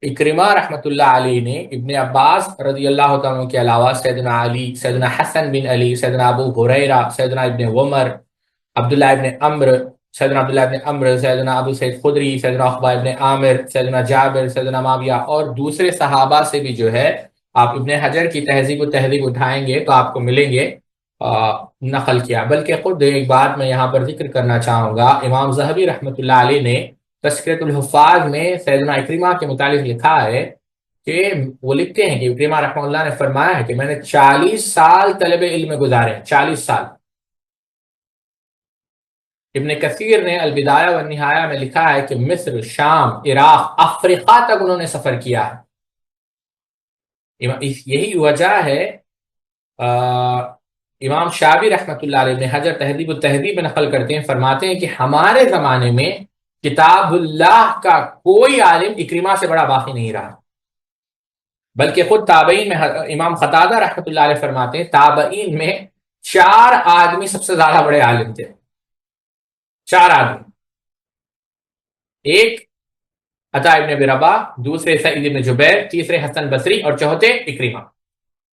اکرمہ رحمۃ اللہ علیہ نے ابن عباس رضی اللہ تعالیٰ کے علاوہ سیدنا علی، سیدنا حسن بن علی، سیدنا ابو ہریرہ، سیدنا ابن عمر، عبداللہ ابن عمرو، سیدنا عبداللہ ابن عمرو، سیدنا ابو سعید خدری، سیدنا عقبہ ابن عامر، سیدنا جابر، سیدنا معاویہ اور دوسرے صحابہ سے بھی جو ہے، آپ ابن حجر کی تہذیب و تہذیب اٹھائیں گے تو آپ کو ملیں گے نقل کیا۔ بلکہ خود ایک بات میں یہاں پر ذکر کرنا چاہوں گا، امام ذہبی رحمۃ اللہ علیہ نے تذکرۃ الحفاظ میں سیدنا اکرمہ کے متعلق لکھا ہے کہ وہ لکھتے ہیں کہ اکرمہ رحمۃ اللہ نے فرمایا ہے کہ میں نے 40 سال طلب علم میں گزارے ہیں، 40 سال۔ ابن کثیر نے البدایہ والنہایہ میں لکھا ہے کہ مصر، شام، عراق، افریقہ تک انہوں نے سفر کیا ہے۔ یہی وجہ ہے امام شافعی رحمۃ اللہ علیہ ابن حجر تہذیب التہذیب میں نقل کرتے ہیں، فرماتے ہیں کہ ہمارے زمانے میں کتاب اللہ کا کوئی عالم اکرمہ سے بڑا باقی نہیں رہا، بلکہ خود تابعین میں امام قتادہ رحمۃ اللہ علیہ فرماتے ہیں تابعین میں 4 آدمی سب سے زیادہ بڑے عالم تھے، 4 آدمی، ایک عطاء ابن ابی رباح، دوسرے سعید ابن جبیر، تیسرے حسن بصری اور چوتھے اکرمہ۔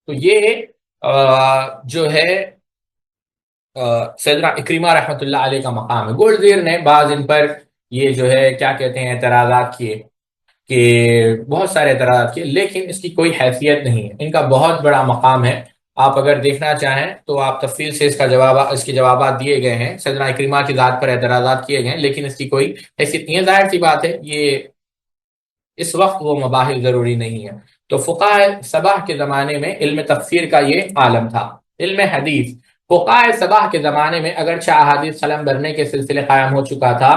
تو یہ جو ہے سیدنا اکرمہ رحمۃ اللہ علیہ کا مقام ہے۔ گولڈزیر نے بعض ان پر یہ جو ہے کیا کہتے ہیں اعتراضات کیے کہ بہت سارے اعتراضات کیے، لیکن اس کی کوئی حیثیت نہیں ہے، ان کا بہت بڑا مقام ہے۔ آپ اگر دیکھنا چاہیں تو آپ تفصیل سے اس کے جوابات دیے گئے ہیں، سیدنا اکرمہ کی ذات پر اعتراضات کیے گئے ہیں، لیکن اس کی کوئی حیثیت نہیں ہے۔ ظاہر سی بات ہے یہ اس وقت وہ مباحث ضروری نہیں ہے۔ تو فقہاء سبع کے زمانے میں علم تفسیر کا یہ عالم تھا۔ علم حدیث، فقہاء سبع کے زمانے میں اگرچہ احادیث قلم بھرنے کے سلسلے قائم ہو چکا تھا،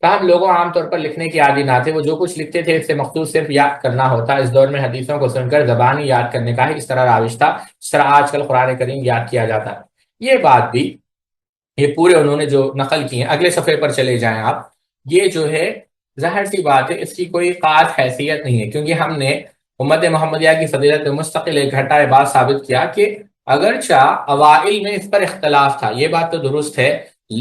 تاہم لوگوں عام طور پر لکھنے کے عادی نہ تھے، وہ جو کچھ لکھتے تھے اس سے مخصوص صرف یاد کرنا ہوتا۔ اس دور میں حدیثوں کو سن کر زبانی یاد کرنے کا ہی اس طرح راوج تھا جس طرح آج کل قرآن کریم یاد کیا جاتا ہے۔ یہ بات بھی، یہ پورے انہوں نے جو نقل کی ہیں، اگلے صفحے پر چلے جائیں آپ، یہ جو ہے ظاہر سی بات ہے اس کی کوئی خاص حیثیت نہیں ہے، کیونکہ ہم نے امت محمدیہ کی فضیلت میں مستقل ایک گھٹا بات ثابت کیا کہ اگرچہ اوائل میں اس پر اختلاف تھا، یہ بات تو درست ہے،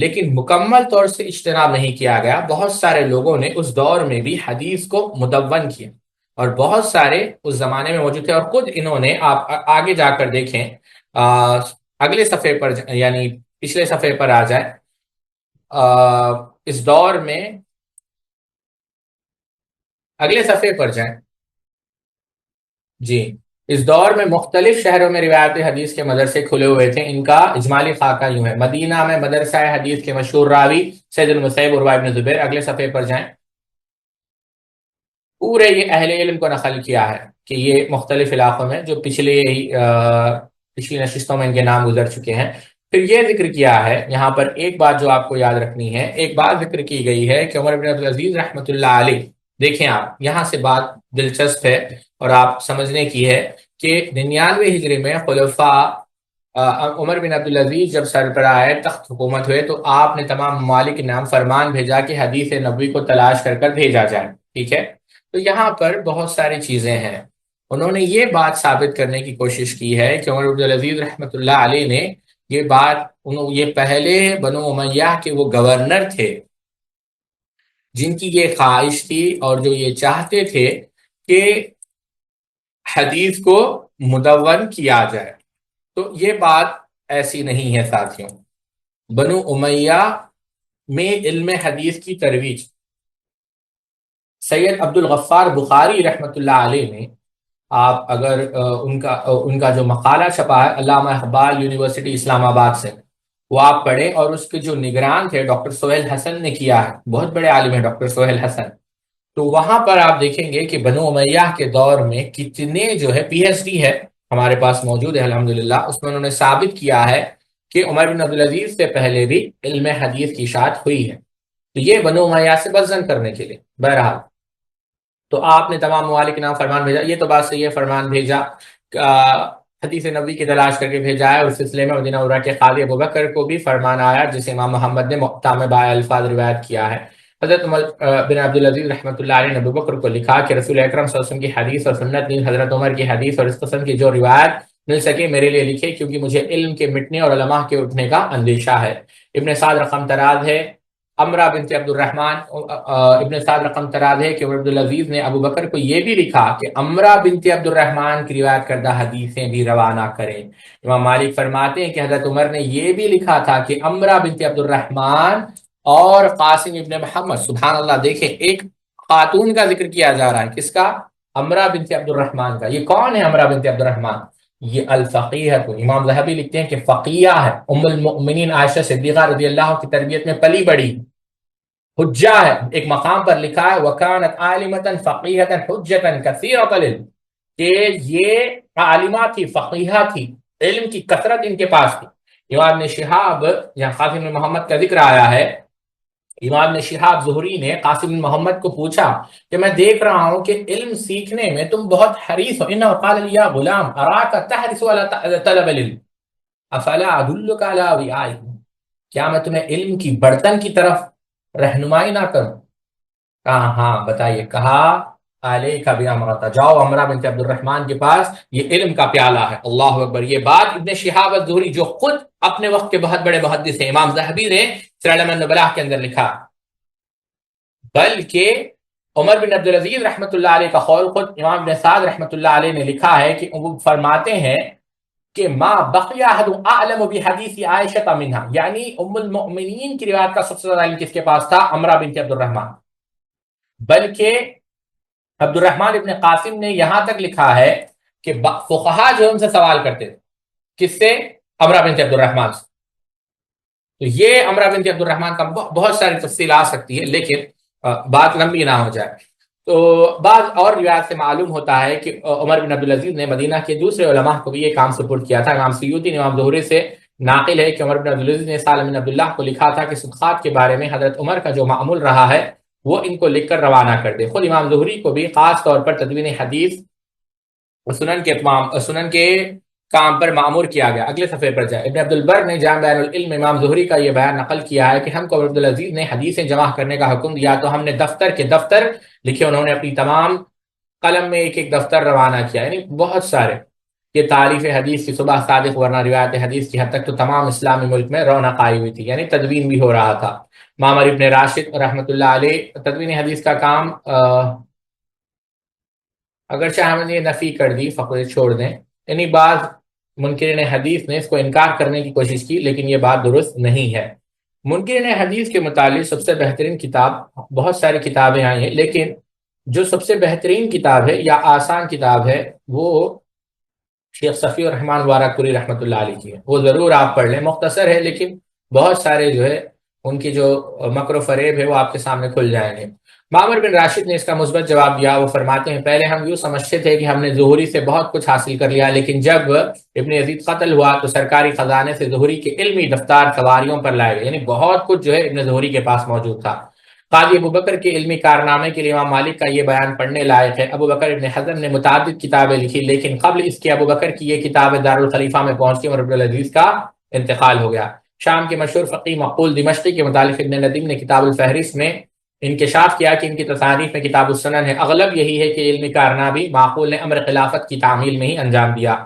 لیکن مکمل طور سے اجتناب نہیں کیا گیا۔ بہت سارے لوگوں نے اس دور میں بھی حدیث کو مدون کیا، اور بہت سارے اس زمانے میں موجود تھے، اور خود انہوں نے، آپ آگے جا کر دیکھیں، اگلے صفحے پر یعنی پچھلے صفحے پر آ جائیں، اس دور میں اگلے صفحے پر جائیں جی، اس دور میں مختلف شہروں میں روایت حدیث کے مدرسے کھلے ہوئے تھے۔ ان کا اجمالی خاکہ یوں ہے: مدینہ میں مدرسہ حدیث کے مشہور راوی سید المسیب عروہ بن زبیر، اگلے صفحے پر جائیں، پورے یہ اہل علم کو نقل کیا ہے کہ یہ مختلف علاقوں میں جو پچھلی نشستوں میں ان کے نام گزر چکے ہیں۔ پھر یہ ذکر کیا ہے یہاں پر ایک بات جو آپ کو یاد رکھنی ہے، ایک بات ذکر کی گئی ہے کہ عمر بن عبدالعزیز رحمۃ اللہ علیہ، دیکھیں آپ یہاں سے بات دلچسپ ہے اور آپ سمجھنے کی ہے کہ 99 ہجری میں خلفاء عمر بن عبدالعزیز جب سربراہ تخت حکومت ہوئے تو آپ نے تمام ممالک کے نام فرمان بھیجا کہ حدیث نبوی کو تلاش کر کر بھیجا جائے، ٹھیک ہے؟ تو یہاں پر بہت ساری چیزیں ہیں۔ انہوں نے یہ بات ثابت کرنے کی کوشش کی ہے کہ عمر بن عبدالعزیز رحمۃ اللہ علیہ نے یہ بات، یہ پہلے بنو امیہ کے وہ گورنر تھے جن کی یہ خواہش تھی اور جو یہ چاہتے تھے کہ حدیث کو مدون کیا جائے۔ تو یہ بات ایسی نہیں ہے ساتھیوں۔ بنو امیہ میں علم حدیث کی ترویج سید عبد الغفار بخاری رحمۃ اللہ علیہ نے، آپ اگر ان کا جو مقالہ چھپا ہے علامہ اقبال یونیورسٹی اسلام آباد سے، وہ آپ پڑھیں، اور اس کے جو نگران تھے ڈاکٹر سہیل حسن نے کیا ہے، بہت بڑے عالم ہیں ڈاکٹر سہیل حسن۔ تو وہاں پر آپ دیکھیں گے کہ بنو امیہ کے دور میں کتنے جو ہے پی ایچ ڈی ہے ہمارے پاس موجود ہے الحمدللہ، اس میں انہوں نے ثابت کیا ہے کہ عمر بن عبدالعزیز سے پہلے بھی علم حدیث کی اشاعت ہوئی ہے۔ تو یہ بنو امیہ سے بزن کرنے کے لیے، بہرحال تو آپ نے تمام ممالک کے نام فرمان بھیجا، یہ تو بات صحیح ہے، فرمان بھیجا، حدیث نبوی کی تلاش کر کے بھیجا ہے، اور اس سلسلے میں مدینہ منورہ کے قاضی ابوبکر کو بھی فرمان آیا جسے امام محمد نے محکم بائے الفاظ روایت کیا ہے۔ حضرت عمر بن عبدالعزیز رحمۃ اللہ علیہ نے ابوبکر کو لکھا کہ رسول اکرم صلی اللہ علیہ وسلم کی حدیث اور سنت نیز حضرت عمر کی حدیث اور اس قسم کی جو روایت مل سکے میرے لیے لکھے، کیونکہ مجھے علم کے مٹنے اور علماء کے اٹھنے کا اندیشہ ہے۔ ابن سعد رقم تراز ہے، امرا بنت عبد الرحمن، ابن سعد رقم تراز ہے کہ عبدالعزیز نے ابو بکر کو یہ بھی لکھا کہ امرا بنت عبد الرحمن کی روایت کردہ حدیثیں بھی روانہ کریں۔ امام مالک فرماتے ہیں کہ حضرت عمر نے یہ بھی لکھا تھا کہ امرا بنت عبد الرحمن اور قاسم ابن محمد، سبحان اللہ، دیکھیں ایک خاتون کا ذکر کیا جا رہا ہے، کس کا؟ امرا بنت عبد الرحمن کا۔ یہ کون ہے امرا بنت عبد الرحمن؟ یہ الفقیہ کو، امام ذہبی لکھتے ہیں کہ فقیہ ہے، ام المؤمنین عائشہ صدیقہ رضی اللہ کی تربیت میں پلی بڑی، حجہ ہے، ایک مقام پر لکھا ہے وَكَانَتْ عَالِمَةً فَقِيهَةً حُجَّةً كَثِيرَةَ الْعِلْمِ، کہ یہ عالمہ تھی، فقیہ تھی، علم کی کثرت ان کے پاس تھی۔ امام ابن شہاب، یہاں قاسم بن محمد کا ذکر آیا ہے، امام ابن شہاب زہری نے قاسم بن محمد کو پوچھا کہ میں دیکھ رہا ہوں کہ علم سیکھنے میں تم بہت حریص ہو، انہ قال لي يا غلام اراك تحرص على طلب العلم افلا ادلك على وعائه، کیا میں تمہیں علم کی برتن کی طرف رہنمائی نہ کروں؟ کہا ہاں بتائیے، کہا علیک بامرۃ، جاؤ امرہ بنت عبد الرحمن کے پاس، یہ علم کا پیالہ ہے۔ اللہ اکبر! یہ بات ابن شہاب الزہری جو خود اپنے وقت کے بہت بڑے محدث ہیں، امام ذہبی نے سیر اعلام النبلاء کے اندر لکھا، بلکہ عمر بن عبدالعزیز رحمۃ اللہ علیہ کا قول خود امام ابن سعد رحمۃ اللہ علیہ نے لکھا ہے کہ وہ فرماتے ہیں کہ ما بقی احد اعلم بحدیث عائشہ منہا، یعنی ام المؤمنین کی روایت کا سب سے زیادہ علم کس کے پاس تھا؟ امرہ بنت عبد الرحمن، بلکہ عبد الرحمن ابن قاسم نے یہاں تک لکھا ہے کہ فقہا جو ان سے سوال کرتے تھے، کس سے؟ امرہ بنت عبد الرحمن سے۔ تو یہ امرہ بنت عبد الرحمن کا بہت ساری تفصیل آ سکتی ہے، لیکن بات لمبی نہ ہو جائے۔ تو بعض اور روایات سے معلوم ہوتا ہے کہ عمر بن عبدالعزیز نے مدینہ کے دوسرے علماء کو بھی یہ کام سپرد کیا تھا۔ امام سیوطی نے امام زہری سے ناقل ہے کہ عمر بن عبدالعزیز نے سالم بن عبداللہ کو لکھا تھا کہ صدقات کے بارے میں حضرت عمر کا جو معمول رہا ہے وہ ان کو لکھ کر روانہ کر دے۔ خود امام زہری کو بھی خاص طور پر تدوین حدیث سنن کے کام پر معمور کیا گیا۔ اگلے صفحے پر جائے، ابن عبد البر نے جامع بیان العلم امام زہری کا یہ بیان نقل کیا ہے کہ ہم کو عبدالعزیز نے حدیثیں جمع کرنے کا حکم دیا تو ہم نے دفتر کے دفتر لکھے، انہوں نے اپنی تمام قلم میں ایک ایک دفتر روانہ کیا، یعنی بہت سارے۔ یہ تعریف حدیث کی صبح صادق ورنہ روایت حدیث کی حد تک تو تمام اسلامی ملک میں رونق آئی ہوئی تھی، یعنی تدوین بھی ہو رہا تھا۔ معمر ابن راشد رحمۃ اللہ علیہ تدوین حدیث کا کام اگرچہ ہم نے یہ نفی کر دی، فقط چھوڑ دیں، یعنی بعض منکرین حدیث نے اس کو انکار کرنے کی کوشش کی، لیکن یہ بات درست نہیں ہے۔ منکرین حدیث کے متعلق سب سے بہترین کتاب، بہت ساری کتابیں آئی ہیں، لیکن جو سب سے بہترین کتاب ہے یا آسان کتاب ہے وہ شیخ صفی الرحمن وارکپوری رحمۃ اللہ علیہ کی ہے، وہ ضرور آپ پڑھ لیں۔ مختصر ہے لیکن بہت سارے جو ہے ان کی جو مکر و فریب ہے وہ آپ کے سامنے کھل جائیں گے۔ معمر بن راشد نے اس کا مثبت جواب دیا، وہ فرماتے ہیں پہلے ہم یوں سمجھتے تھے کہ ہم نے زہری سے بہت کچھ حاصل کر لیا، لیکن جب ابن یزید قتل ہوا تو سرکاری خزانے سے زہری کے علمی دفتار سواریوں پر لائے گئے، یعنی بہت کچھ جو ہے ابن زہری کے پاس موجود تھا۔ قاضی ابو بکر کے علمی کارنامے کے لیے امام مالک کا یہ بیان پڑھنے لائق ہے۔ ابو بکر ابن حزم نے متعدد کتابیں لکھی، لیکن قبل اس کے ابو بکر کی یہ کتاب دارالخلیفہ میں پہنچتی اور عبدالعزیز کا انتقال ہو گیا۔ شام کے مشہور فقی مقبول دمشقی کے متعلق ابن ندیم نے کتاب الفہرست میں انکشاف کیا کہ ان کی تصانیف میں کتاب السنن ہے۔ اغلب یہی ہے کہ علمی کارنامے معقول نے امر خلافت کی تعمیل میں ہی انجام دیا۔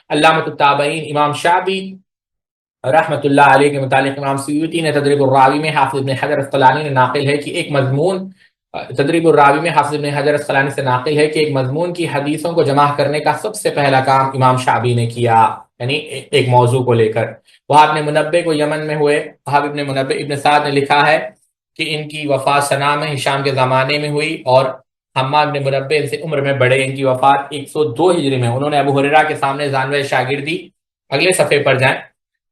علامۃ التابعین امام شعبی رحمۃ اللہ علیہ کے متعلق امام سیوطی نے تدریب الراوی میں حافظ ابن حجر اسقلانی نے ناقل ہے کہ ایک مضمون تدریب الراوی میں حافظ ابن حجر اسقلانی سے ناقل ہے کہ ایک مضمون کی حدیثوں کو جمع کرنے کا سب سے پہلا کام امام شعبی نے کیا، یعنی ایک موضوع کو لے کر۔ وہاب ابن منبع کو یمن میں ہوئے، وہاب ابن منبع ابن سعد نے لکھا ہے کہ ان کی وفات سنا میں ہشام کے زمانے میں ہوئی، اور حماد بن منبع ان سے عمر میں بڑے، ان کی وفات 102 ہجری میں۔ انہوں نے ابو ہریرہ کے سامنے زانوہ شاگردی، اگلے صفحے پر جائیں،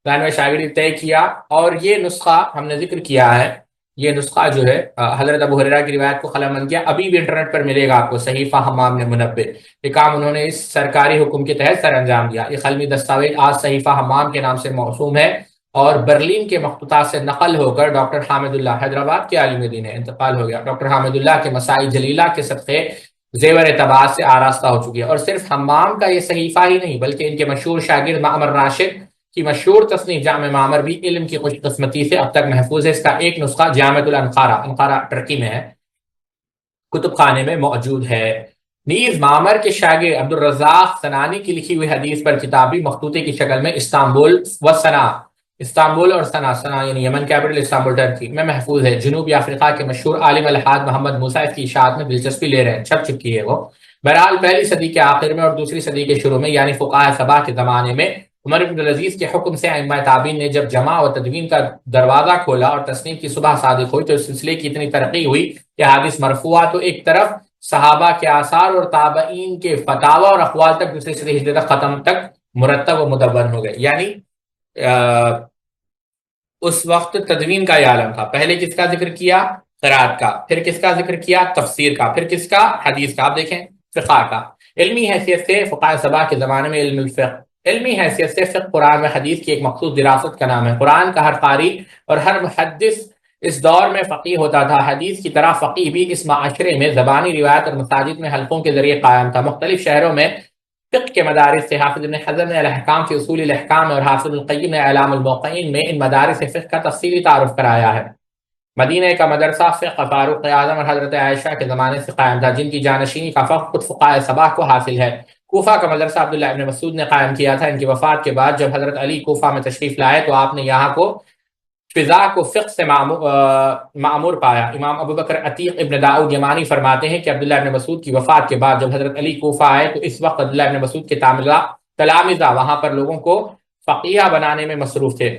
زانوہ شاگردی طے کیا، اور یہ نسخہ ہم نے ذکر کیا ہے، یہ نسخہ جو ہے حضرت ابو ہریرہ کی روایت کو قلم بند کیا، ابھی بھی انٹرنیٹ پر ملے گا آپ کو، صحیفہ حمام بن منبع۔ یہ کام انہوں نے اس سرکاری حکم کے تحت سر انجام دیا۔ یہ قلمی دستاویز آج صحیفہ حمام کے نام سے موسوم ہے، اور برلین کے مخطوطات سے نقل ہو کر ڈاکٹر حامد اللہ، حیدرآباد کے عالم دین ہے، انتقال ہو گیا، ڈاکٹر حامد اللہ کے مسائی جلیلہ کے صدقے زیور طباعت سے آراستہ ہو چکی ہے۔ اور صرف حمام کا یہ صحیفہ ہی نہیں بلکہ ان کے مشہور شاگرد معمر راشد کی مشہور تصنیف جامع معمر بھی علم کی خوش قسمتی سے اب تک محفوظ ہے۔ اس کا ایک نسخہ جامعۃ الانقارہ، انقارہ ٹرکی میں ہے، کتب خانے میں موجود ہے۔ نیز معمر کے شاگرد عبد الرزاق سنانی کی لکھی ہوئی حدیث پر کتاب بھی مخطوطے کی شکل میں استنبول و سنا، استنبول اور سنا یعنی یمن کیپٹل استنبول ٹرکی میں محفوظ ہے۔ جنوبی افریقہ کے مشہور عالم الحاد محمد موسیٰ اس کی اشاعت میں دلچسپی لے رہے ہیں، چھپ چکی ہے وہ۔ بہرحال پہلی صدی کے آخر میں اور دوسری صدی کے شروع میں، یعنی فقہاء سبع کے زمانے میں، عمر بن عبدالعزیز کے حکم سے ائمہ تابعین نے جب جمع و تدوین کا دروازہ کھولا اور تصنیف کی صبح صادق ہوئی تو اس سلسلے کی اتنی ترقی ہوئی کہ حدیث مرفوعہ تو ایک طرف، صحابہ کے آثار اور تابعین کے فتاوی اور اقوال تک دوسری صدی ہجری تک ختم تک مرتب و مدون ہو گئے۔ یعنی اس وقت تدوین کا یہ عالم تھا۔ پہلے کس کا ذکر کیا؟ قرات کا، پھر کس کا ذکر کیا؟ تفسیر کا، پھر کس کا؟ حدیث کا۔ آپ دیکھیں فقہ کا۔ علمی حیثیت سے فقہاء سبع کے زمانے میں علم الفقہ، علمی حیثیت سے فقہ قرآن و حدیث کی ایک مخصوص دراست کا نام ہے۔ قرآن کا ہر قاری اور ہر محدث اس دور میں فقیہ ہوتا تھا۔ حدیث کی طرح فقیہ بھی اس معاشرے میں زبانی روایت اور مساجد میں حلقوں کے ذریعے قائم تھا۔ مختلف شہروں میں فقہ کے مدارس سے حافظ ابن حزم نے الاحکام فی اصول الاحکام اور حافظ القیم نے اعلام الموقعین میں ان مدارس فقہ کا تفصیلی تعارف کرایا ہے۔ مدینہ کا مدرسہ فقہ فاروق اعظم اور حضرت عائشہ کے زمانے سے قائم تھا، جن کی جانشینی کا فقہ خود فقہاء سبع کو حاصل ہے۔ کوفہ کا مدرسہ عبداللہ ابن مسعود نے قائم کیا تھا۔ ان کی وفات کے بعد جب حضرت علی کوفہ میں تشریف لائے تو آپ نے یہاں کو فضا کو فقہ سے معمور پایا۔ امام ابو بکر عتیق ابن داؤد یمانی فرماتے ہیں کہ عبداللہ ابن مسعود کی وفات کے بعد جب حضرت علی کوفہ آئے تو اس وقت عبداللہ ابن مسعود کے تلامذہ وہاں پر لوگوں کو فقیہ بنانے میں مصروف تھے،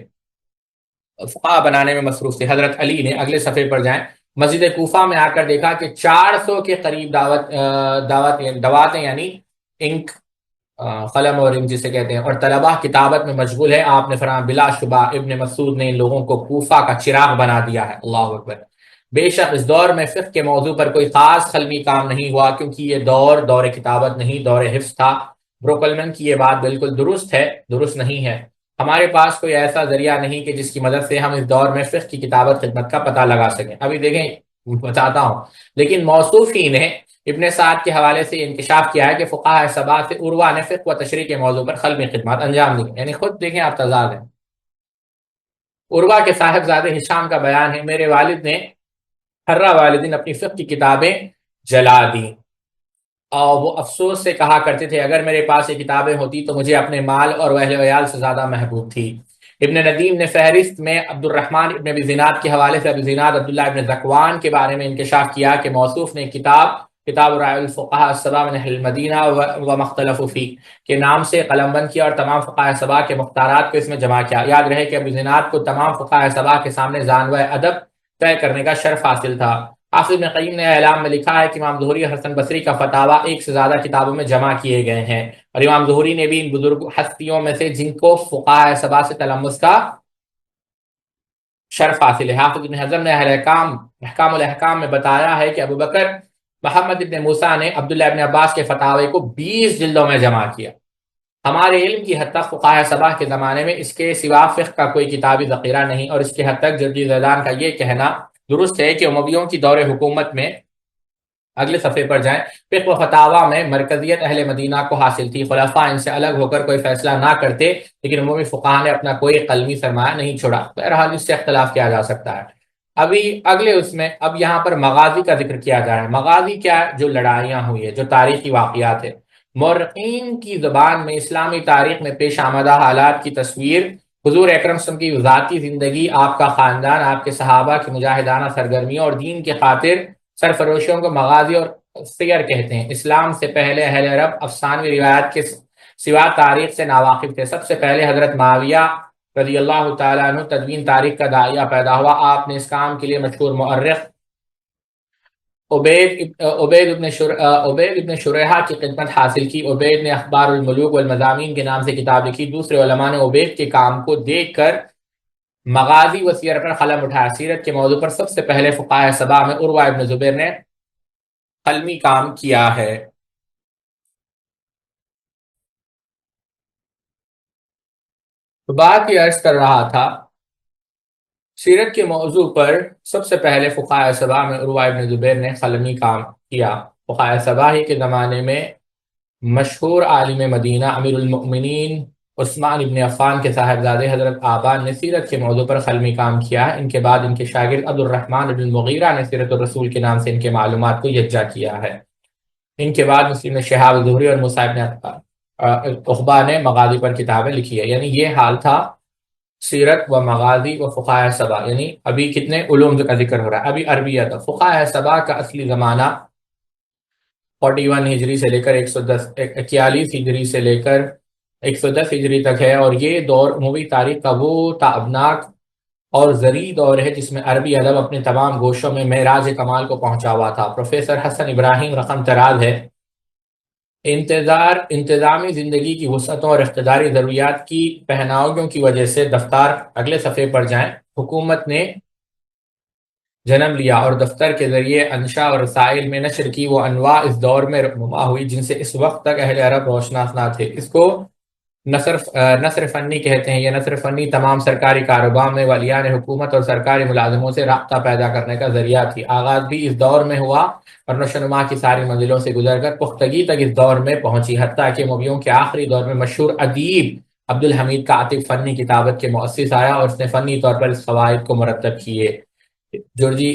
فقہ بنانے میں مصروف تھے۔ حضرت علی نے، اگلے صفحے پر جائیں، مسجد کوفہ میں آ کر دیکھا کہ 400 کے قریب دواتیں یعنی انک، قلم اور انک جسے کہتے ہیں، اور طلبہ کتابت میں مشغول ہے۔ آپ نے فرمایا بلا شبہ ابن مسعود نے ان لوگوں کو کوفہ کا چراغ بنا دیا ہے۔ اللہ اکبر۔ بے شک اس دور میں فقہ کے موضوع پر کوئی خاص قلمی کام نہیں ہوا، کیونکہ یہ دور کتابت نہیں، دور حفظ تھا۔ بروکلمن کی یہ بات بالکل درست نہیں ہے۔ ہمارے پاس کوئی ایسا ذریعہ نہیں کہ جس کی مدد سے ہم اس دور میں فقہ کی کتابت خدمت کا پتہ لگا سکیں۔ ابھی دیکھیں بتاتا ہوں، لیکن موصوفی نے ابن سعد کے حوالے سے یہ انکشاف کیا ہے کہ فقہاء سبع سے عروہ نے فقہ و تشریح کے موضوع پر قلمی خدمات انجام دی، یعنی خود دیکھیں آپ تضاد ہیں۔ عروہ کے صاحبزادے ہشام کا بیان ہے، میرے والد نے حرہ والدین اپنی فقہ کی کتابیں جلا دیں، اور وہ افسوس سے کہا کرتے تھے اگر میرے پاس یہ کتابیں ہوتی تو مجھے اپنے مال اور اہل ویال سے زیادہ محبوب تھی۔ ابن ندیم نے فہرست میں عبد الرحمن ابن ابی زناد کے حوالے سے ابی زناد عبداللہ ابن ذکوان کے بارے میں انکشاف کیا کہ موصوف نے کتاب رائع الفقہاء السبع من اہل المدینہ و مختلف فی کے نام سے قلم بند کیا، اور تمام فقہاء سبع کے مختارات کو اس میں جمع کیا۔ یاد رہے کہ ابی زناد کو تمام فقہاء سبع کے سامنے زانوہ ادب طے کرنے کا شرف حاصل تھا۔ حافظ ابن قیم نے اعلام میں لکھا ہے کہ امام ظہری اور حسن بصری کا فتاویٰ ایک سے زیادہ کتابوں میں جمع کیے گئے ہیں، اور امام ظہری نے بھی ان بزرگ ہستیوں میں سے جن کو فقہاء سبع سے تلمس کا شرف حاصل ہے۔ حافظ ابن حزم نے احکام الاحکام میں بتایا ہے کہ ابو بکر محمد ابن موسیٰ نے عبداللہ ابن عباس کے فتاوی کو 20 جلدوں میں جمع کیا۔ ہمارے علم کی حد تک فقہاء سبع کے زمانے میں اس کے سوا فقہ کا کوئی کتابی ذخیرہ نہیں، اور اس کی حد تک جرجی زیدان کا یہ کہنا درست ہے کہ امویوں کی دور حکومت میں، اگلے صفحے پر جائیں، فقہ و فتاوی میں مرکزیت اہل مدینہ کو حاصل تھی۔ خلفاء ان سے الگ ہو کر کوئی فیصلہ نہ کرتے، لیکن عمومی فقہاء نے اپنا کوئی قلمی سرمایہ نہیں چھوڑا۔ بہرحال اس سے اختلاف کیا جا سکتا ہے۔ اب یہاں پر مغازی کا ذکر کیا جا رہا ہے۔ مغازی کیا ہے؟ جو لڑائیاں ہوئی ہیں، جو تاریخی واقعات ہیں۔ مورخین کی زبان میں اسلامی تاریخ میں پیش آمدہ حالات کی تصویر، حضور اکرم صلی اللہ علیہ وسلم کی ذاتی زندگی، آپ کا خاندان، آپ کے صحابہ کی مجاہدانہ سرگرمیوں اور دین کی خاطر سرفروشیوں کو مغازی اور سیر کہتے ہیں۔ اسلام سے پہلے اہل عرب افسانوی روایات کے سوا تاریخ سے ناواقف تھے۔ سب سے پہلے حضرت معاویہ رضی اللہ تعالیٰ عنہ تدوین تاریخ کا داعیہ پیدا ہوا۔ آپ نے اس کام کے لیے مشہور مورخ عبید ابن شریحہ کی خدمت حاصل کی۔ عبید نے اخبار الملوک والمضامین کے نام سے کتاب لکھی۔ دوسرے علماء نے عبید کے کام کو دیکھ کر مغازی و سیر پر قلم اٹھایا۔ سیرت کے موضوع پر سب سے پہلے فقہاء سبع میں عروہ ابن زبیر نے قلمی کام کیا ہے۔ تو بات یہ عرض کر رہا تھا، سیرت کے موضوع پر سب سے پہلے فقہاء سبع میں عروہ ابن زبیر نے قلمی کام کیا۔ فقہاء سبع ہی کے زمانے میں مشہور عالم مدینہ امیر المؤمنین عثمان ابن عفان کے صاحبزادے حضرت آبان نے سیرت کے موضوع پر قلمی کام کیا ہے۔ ان کے بعد ان کے شاگرد عبد الرحمن ابن المغیرہ نے سیرت الرسول کے نام سے ان کے معلومات کو یکجا کیا ہے۔ ان کے بعد مسلم شہاب زہری اور موسیٰ ابن عقبہ نے مغازی پر کتابیں لکھی ہے۔ یعنی یہ حال تھا سیرت و مغازی و فقہاء سبع، یعنی ابھی کتنے علوم کا ذکر ہو رہا ہے، ابھی عربیہ تھا۔ فقہاء سبع کا اصلی زمانہ 41 ہجری سے لے کر 41 ہجری سے لے کر 110 ہجری تک ہے، اور یہ دور عمومی تاریخ کا وہ تابناک اور زرعی دور ہے جس میں عربی ادب اپنے تمام گوشوں میں معراج کمال کو پہنچا ہوا تھا۔ پروفیسر حسن ابراہیم رقم تراز ہے، انتظامی زندگی کی وسعتوں اور اقتداری ضروریات کی پہناؤں کی وجہ سے دفتر، اگلے صفحے پر جائیں، حکومت نے جنم لیا اور دفتر کے ذریعے انشاء اور رسائل میں نشر کی وہ انواع اس دور میں رونما ہوئی جن سے اس وقت تک اہل عرب روشناس نہ تھے۔ اس کو نثر فنی کہتے ہیں۔ یہ نثر فنی تمام سرکاری کاروبار میں ولیان حکومت اور سرکاری ملازموں سے رابطہ پیدا کرنے کا ذریعہ تھی۔ آغاز بھی اس دور میں ہوا اور نشو و نما کی ساری منزلوں سے گزر کر پختگی تک اس دور میں پہنچی، حتیٰ کہ مغیوں کے آخری دور میں مشہور ادیب عبدالحمید کاتب فنی کتابت کے مؤسس آیا اور اس نے فنی طور پر اس قواعد کو مرتب کیے۔ جرجی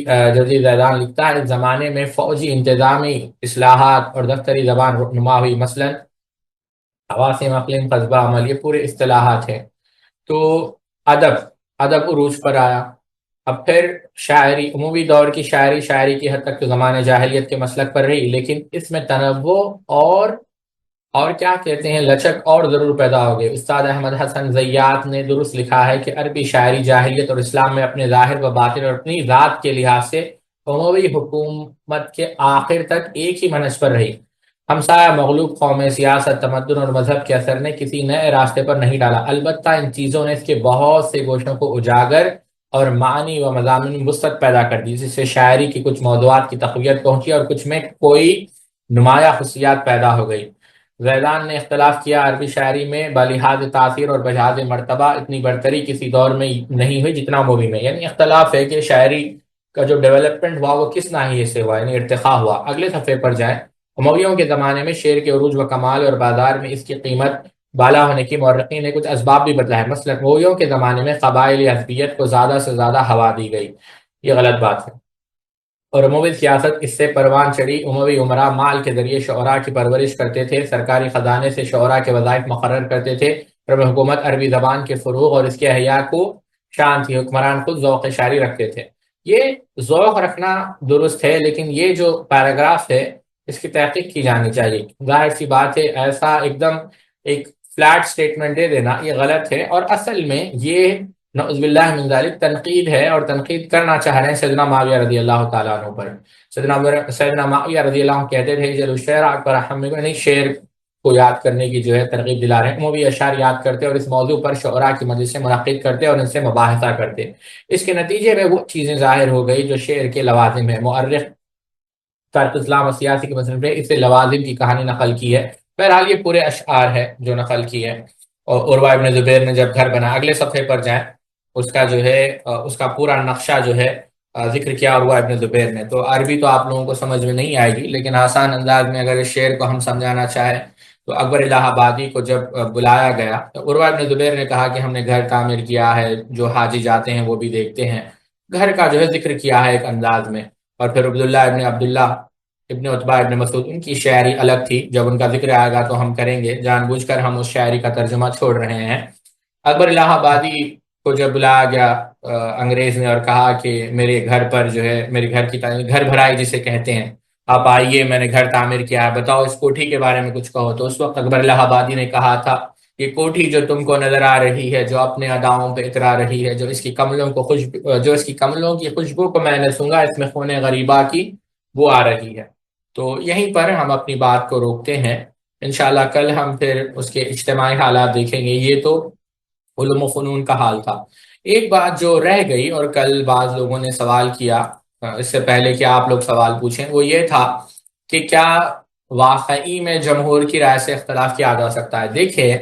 زیدان لکھتا ہے، اس زمانے میں فوجی انتظامی اصلاحات اور دفتری زبان رونما ہوئی، مثلاً عواصم اقلیم قصبہ عمل، یہ پورے اصطلاحات ہیں۔ تو ادب عروج پر آیا۔ اب پھر شاعری، عمومی دور کی شاعری کی حد تک تو زمانے جاہلیت کے مسلک پر رہی، لیکن اس میں تنوع اور کیا کہتے ہیں لچک اور ضرور پیدا ہو گئی۔ استاد احمد حسن زیات نے درست لکھا ہے کہ عربی شاعری جاہلیت اور اسلام میں اپنے ظاہر و باطن اور اپنی ذات کے لحاظ سے اموی حکومت کے آخر تک ایک ہی منہج پر رہی۔ ہمسایہ مغلوب قومیں سیاست، تمدن اور مذہب کے اثر نے کسی نئے راستے پر نہیں ڈالا، البتہ ان چیزوں نے اس کے بہت سے گوشوں کو اجاگر اور معنی و مضامین میں وسعت پیدا کر دی، جس سے شاعری کی کچھ موضوعات کی تقویت پہنچی اور کچھ میں کوئی نمایاں خصوصیات پیدا ہو گئی۔ زیدان نے اختلاف کیا، عربی شاعری میں بلحاظ تاثیر اور بلحاظ مرتبہ اتنی برتری کسی دور میں نہیں ہوئی جتنا مووی میں، یعنی اختلاف ہے کہ شاعری کا جو ڈیولپمنٹ ہوا وہ کس ناحیے سے ہوا، یعنی ارتقا ہوا۔ اگلے صفحے پر جائیں۔ امویوں کے زمانے میں شعر کے عروج و کمال اور بازار میں اس کی قیمت بالا ہونے کی مورخین نے کچھ اسباب بھی بتلائے۔ مثلا امویوں کے زمانے میں قبائلی حزبیت کو زیادہ سے زیادہ ہوا دی گئی، یہ غلط بات ہے، اور اموی سیاست اس سے پروان چڑھی۔ اموی عمرا مال کے ذریعے شعراء کی پرورش کرتے تھے، سرکاری خزانے سے شعراء کے وظائف مقرر کرتے تھے، اور حکومت عربی زبان کے فروغ اور اس کے احیاء کو شان تھی۔ حکمران خود ذوق شاعری رکھتے تھے۔ یہ ذوق رکھنا درست ہے، لیکن یہ جو پیراگراف ہے اس کی تحقیق کی جانی چاہیے۔ ظاہر سی بات ہے ایسا ایک دم ایک فلیٹ سٹیٹمنٹ دے دینا یہ غلط ہے، اور اصل میں یہ نعوذ باللہ من ذالک تنقید ہے، اور تنقید کرنا چاہ رہے ہیں سیدنا معاویہ رضی اللہ تعالیٰ عنہ پر۔ سیدنا معاویہ رضی اللہ عنہ کہتے تھے جل الشعر اکبر ہم نہیں، شعر کو یاد کرنے کی جو ہے ترغیب دلا رہے ہیں۔ اموی اشعار یاد کرتے اور اس موضوع پر شعراء کی مجلسیں منعقد کرتے اور ان سے مباحثہ کرتے۔ اس کے نتیجے میں وہ چیزیں ظاہر ہو گئی جو شعر کے لوازم ہیں۔ مؤرخ ترک اسلام اور سیاسی کے مصنف نے اس سے لوازم کی کہانی نقل کی ہے۔ بہرحال یہ پورے اشعار ہے جو نقل کی ہے۔ اور عروہ ابن زبیر نے جب گھر بنا، اگلے صفحے پر جائیں، اس کا جو ہے اس کا پورا نقشہ جو ہے ذکر کیا عروہ ابن زبیر نے۔ تو عربی تو آپ لوگوں کو سمجھ میں نہیں آئے گی، لیکن آسان انداز میں اگر اس شعر کو ہم سمجھانا چاہیں تو اکبر الہ آبادی کو جب بلایا گیا تو عروہ ابن زبیر نے کہا کہ ہم نے گھر تعمیر کیا ہے، جو حاجی جاتے ہیں وہ بھی دیکھتے ہیں۔ گھر کا جو ہے ذکر کیا ہے ایک انداز میں۔ اور پھر عبداللہ ابن عتبہ ابن مسعود، ان کی شاعری الگ تھی، جب ان کا ذکر آئے گا تو ہم کریں گے، جان بوجھ کر ہم اس شاعری کا ترجمہ چھوڑ رہے ہیں۔ اکبر الہ آبادی کو جب بلایا گیا انگریز نے اور کہا کہ میرے گھر پر جو ہے میرے گھر کی گھر بھرائی جسے کہتے ہیں، آپ آئیے، میں نے گھر تعمیر کیا ہے، بتاؤ اس کوٹھی کے بارے میں کچھ کہو۔ تو اس وقت اکبر الہ آبادی نے کہا تھا یہ کوٹھی جو تم کو نظر آ رہی ہے، جو اپنے اداؤں پہ اترا رہی ہے، جو اس کی کملوں کی خوشبو کو میں نے سونگا، اس میں خون غریبہ کی وہ آ رہی ہے۔ تو یہیں پر ہم اپنی بات کو روکتے ہیں، انشاءاللہ کل ہم پھر اس کے اجتماعی حالات دیکھیں گے۔ یہ تو علوم و فنون کا حال تھا۔ ایک بات جو رہ گئی اور کل بعض لوگوں نے سوال کیا، اس سے پہلے کہ آپ لوگ سوال پوچھیں، وہ یہ تھا کہ کیا واقعی میں جمہور کی رائے سے اختلاف کیا جا سکتا ہے؟ دیکھیں،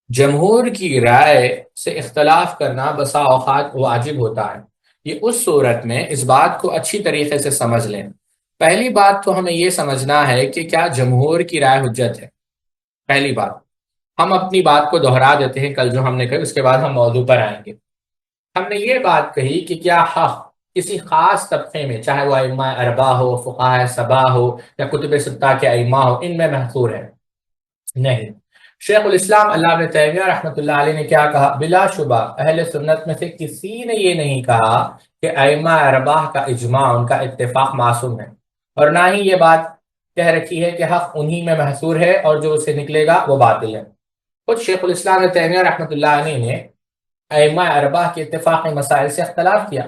جمہور کی رائے سے اختلاف کرنا بسا اوقات واجب ہوتا ہے۔ یہ اس صورت میں اس بات کو اچھی طریقے سے سمجھ لیں۔ پہلی بات تو ہمیں یہ سمجھنا ہے کہ کیا جمہور کی رائے حجت ہے۔ پہلی بات ہم اپنی بات کو دہرا دیتے ہیں، کل جو ہم نے کہی اس کے بعد ہم موضوع پر آئیں گے۔ ہم نے یہ بات کہی کہ کیا حق کسی خاص طبقے میں، چاہے وہ ائمہ اربعہ ہو، فقہاء سبع ہو یا کتب ستہ کے ائمہ ہو، ان میں محصور ہے؟ نہیں۔ شیخ الاسلام علامہ ابن تیمیہ رحمۃ اللہ علیہ نے کیا کہا؟ بلا شبہ اہل سنت میں سے کسی نے یہ نہیں کہا کہ ائمہ اربعہ کا اجماع، ان کا اتفاق معصوم ہے، اور نہ ہی یہ بات کہہ رکھی ہے کہ حق انہی میں محصور ہے اور جو اسے نکلے گا وہ باطل ہے۔ خود شیخ الاسلام ابن تیمیہ رحمۃ اللہ علیہ نے ائمہ اربعہ کے اتفاقی مسائل سے اختلاف کیا۔